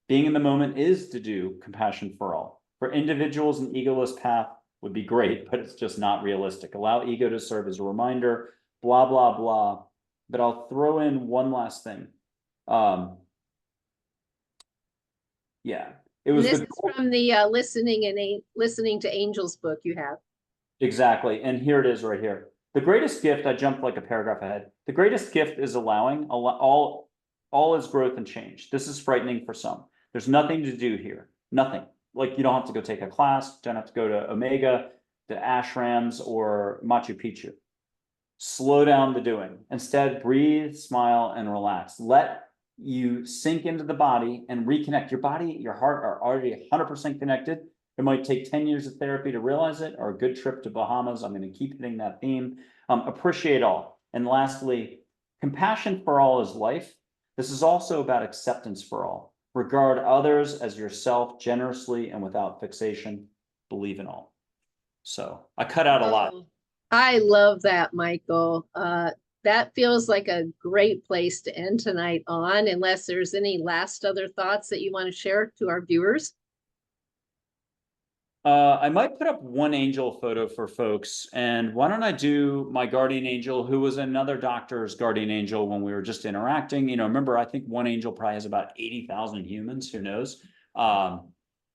Being in the moment is to do compassion for all. For individuals, an egoless path would be great, but it's just not realistic. Allow ego to serve as a reminder, blah, blah, blah. But I'll throw in one last thing. Yeah, it And was this the is from the listening to angels book you have. exactly. And here it is right here. The greatest gift, I jumped like a paragraph ahead. The greatest gift is allowing all is growth and change. This is frightening for some. There's nothing to do here. Nothing. Like you don't have to go take a class, don't have to go to Omega, the ashrams, or Machu Picchu. Slow down the doing. Instead, breathe, smile, and relax. Let you sink into the body and reconnect. Your body, your heart are already 100% connected. It might take 10 years of therapy to realize it, or a good trip to Bahamas. I'm going to keep hitting that theme. Appreciate all. And lastly, compassion for all is life. This is also about acceptance for all. Regard others as yourself generously and without fixation. Believe in all. So I cut out a lot. I love that, Michael. That feels like a great place to end tonight on, unless there's any last other thoughts that you want to share to our viewers. I might put up one angel photo for folks, and why don't I do my guardian angel, who was another doctor's guardian angel when we were just interacting. You know, remember, I think one angel probably has about 80,000 humans, who knows? And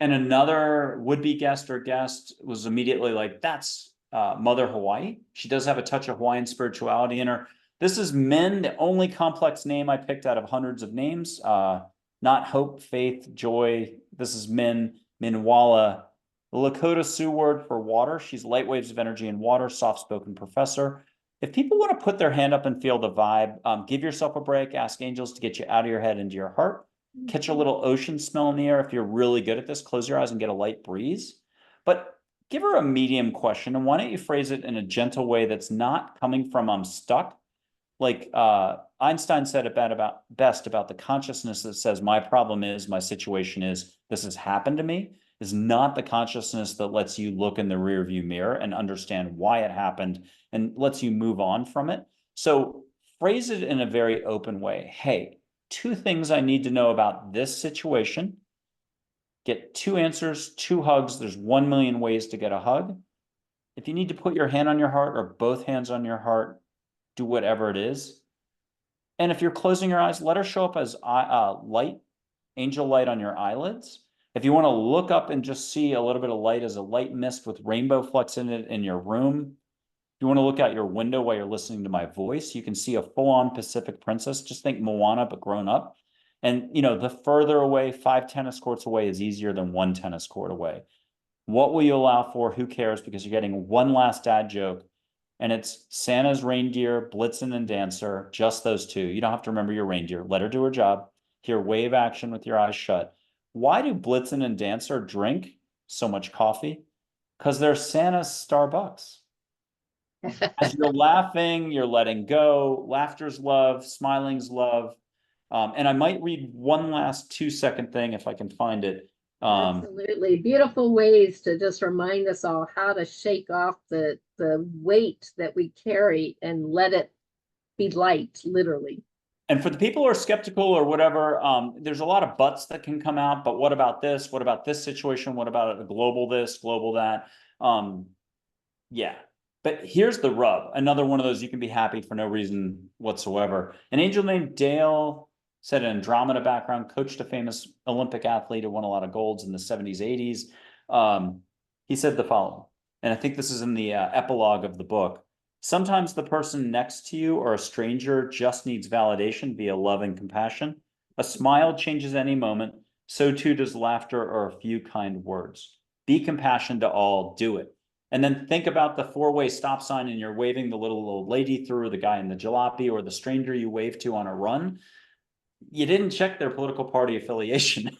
another would-be guest or guest was immediately like, that's Mother Hawaii. She does have a touch of Hawaiian spirituality in her. This is Min, the only complex name I picked out of hundreds of names. Not hope, faith, joy. This is Min, Minnuala. The Lakota Sioux word for water. She's light waves of energy and water, soft-spoken professor. If people want to put their hand up and feel the vibe, give yourself a break. Ask angels to get you out of your head into your heart. Catch a little ocean smell in the air. If you're really good at this, close your eyes and get a light breeze. But give her a medium question, and why don't you phrase it in a gentle way that's not coming from I'm stuck. Like Einstein said it best about the consciousness that says my problem is, my situation is, this has happened to me, is not the consciousness that lets you look in the rearview mirror and understand why it happened and lets you move on from it. So phrase it in a very open way. Hey, 2 things I need to know about this situation. Get 2 answers, 2 hugs. There's 1 million ways to get a hug. If you need to put your hand on your heart or both hands on your heart, do whatever it is. And if you're closing your eyes, let her show up as light, angel light on your eyelids. If you want to look up and just see a little bit of light as a light mist with rainbow flecks in it in your room, if you want to look out your window while you're listening to my voice, you can see a full-on Pacific princess. Just think Moana, but grown up. And, you know, the further away, 5 tennis courts away is easier than 1 tennis court away. What will you allow for? Who cares? Because you're getting one last dad joke. And it's Santa's reindeer, Blitzen, and Dancer, just those 2. You don't have to remember your reindeer. Let her do her job. Hear wave action with your eyes shut. Why do Blitzen and Dancer drink so much coffee? Because they're Santa's Starbucks. As you're laughing, you're letting go. Laughter's love, smiling's love. And I might read one last 2-second thing if I can find it. Absolutely. Beautiful ways to just remind us all how to shake off the weight that we carry and let it be light, literally. And for the people who are skeptical or whatever, there's a lot of buts that can come out. But what about this? What about this situation? What about a global this, global that? Yeah. But here's the rub. Another one of those you can be happy for no reason whatsoever. An angel named Dale said an Andromeda background, coached a famous Olympic athlete who won a lot of golds in the 70s, 80s. He said the following, and I think this is in the epilogue of the book. Sometimes the person next to you or a stranger just needs validation via love and compassion. A smile changes any moment. So too does laughter or a few kind words. Be compassionate to all, do it. And then think about the 4-way stop sign and you're waving the little old lady through, or the guy in the jalopy, or the stranger you wave to on a run. You didn't check their political party affiliation.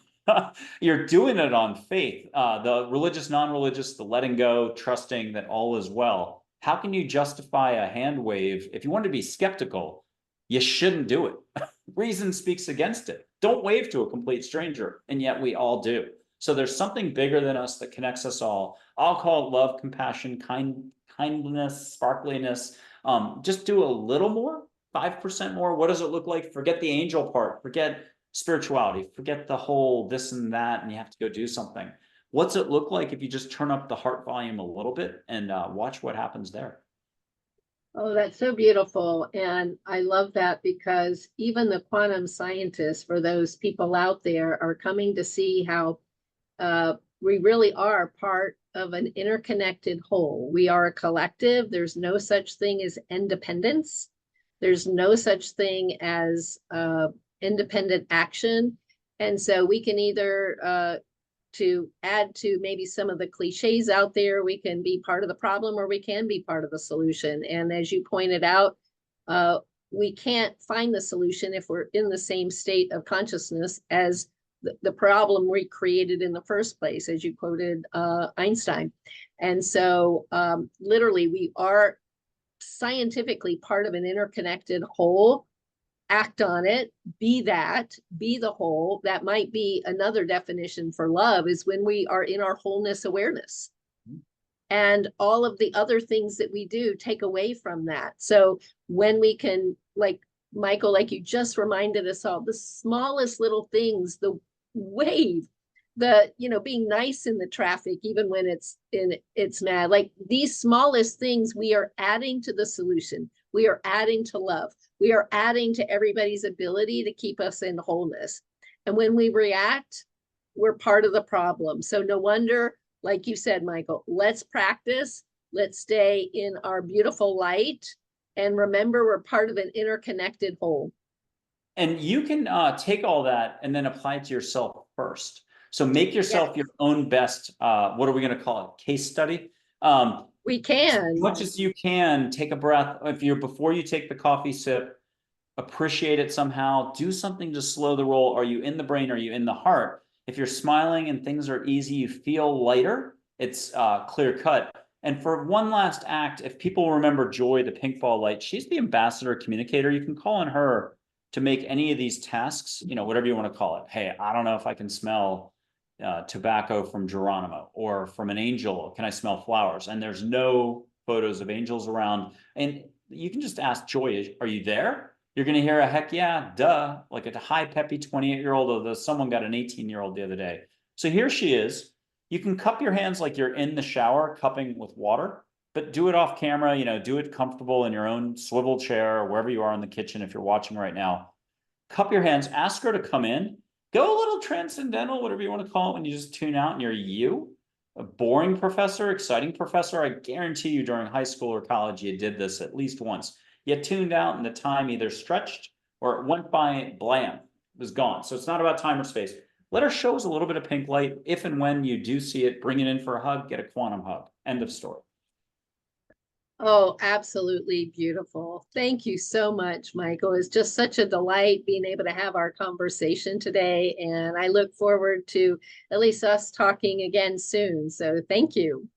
You're doing it on faith. The religious, non-religious, the letting go, trusting that all is well. How can you justify a hand wave? If you want to be skeptical, you shouldn't do it. Reason speaks against it. don't wave to a complete stranger, and yet we all do. So there's something bigger than us that connects us all. I'll call it love, compassion, kindness, sparkliness. Just do a little more, 5% more. What does it look like? Forget the angel part, forget spirituality, forget the whole this and that, and you have to go do something. What's it look like if you just turn up the heart volume a little bit and watch what happens there? Oh, that's so beautiful. And I love that because even the quantum scientists, for those people out there, are coming to see how we really are part of an interconnected whole. We are a collective. There's no such thing as independence. There's no such thing as independent action. And so we can either, to add to maybe some of the cliches out there, we can be part of the problem or we can be part of the solution. And as you pointed out, we can't find the solution if we're in the same state of consciousness as the problem we created in the first place, as you quoted Einstein. And so literally we are scientifically part of an interconnected whole. Act on it, be that, be the whole. That might be another definition for love, is when we are in our wholeness awareness. And all of the other things that we do take away from that. So when we can, like Michael, like you just reminded us all, the smallest little things, the wave, the, being nice in the traffic, even when it's mad, like these smallest things, we are adding to the solution. We are adding to love. We are adding to everybody's ability to keep us in wholeness. And when we react, we're part of the problem. So no wonder, like you said, Michael, let's practice. Let's stay in our beautiful light. And remember, we're part of an interconnected whole. And you can take all that and then apply it to yourself first. So make yourself your own best, what are we going to call it? Case study. We can. As much as you can, take a breath. Before you take the coffee sip, appreciate it somehow. Do something to slow the roll. Are you in the brain? Are you in the heart? If you're smiling and things are easy, you feel lighter. It's clear cut. And for one last act, if people remember Joy, the pink ball light, she's the ambassador communicator. You can call on her to make any of these tasks, whatever you want to call it. Hey, I don't know if I can smell tobacco from Geronimo, or from an angel, can I smell flowers? And there's no photos of angels around. And you can just ask Joy, are you there? You're going to hear a heck yeah, duh, like a high peppy 28-year-old, although someone got an 18-year-old the other day. So here she is. You can cup your hands like you're in the shower, cupping with water, but do it off camera, do it comfortable in your own swivel chair or wherever you are in the kitchen. If you're watching right now, cup your hands, ask her to come in. Go a little transcendental, whatever you want to call it, when you just tune out and you're you. A boring professor, exciting professor, I guarantee you during high school or college, you did this at least once. You tuned out and the time either stretched or it went by, blam, it was gone. So it's not about time or space. Let her show us a little bit of pink light. If and when you do see it, bring it in for a hug, get a quantum hug. End of story. Oh, absolutely beautiful. Thank you so much, Michael. It's just such a delight being able to have our conversation today. And I look forward to at least us talking again soon. So thank you.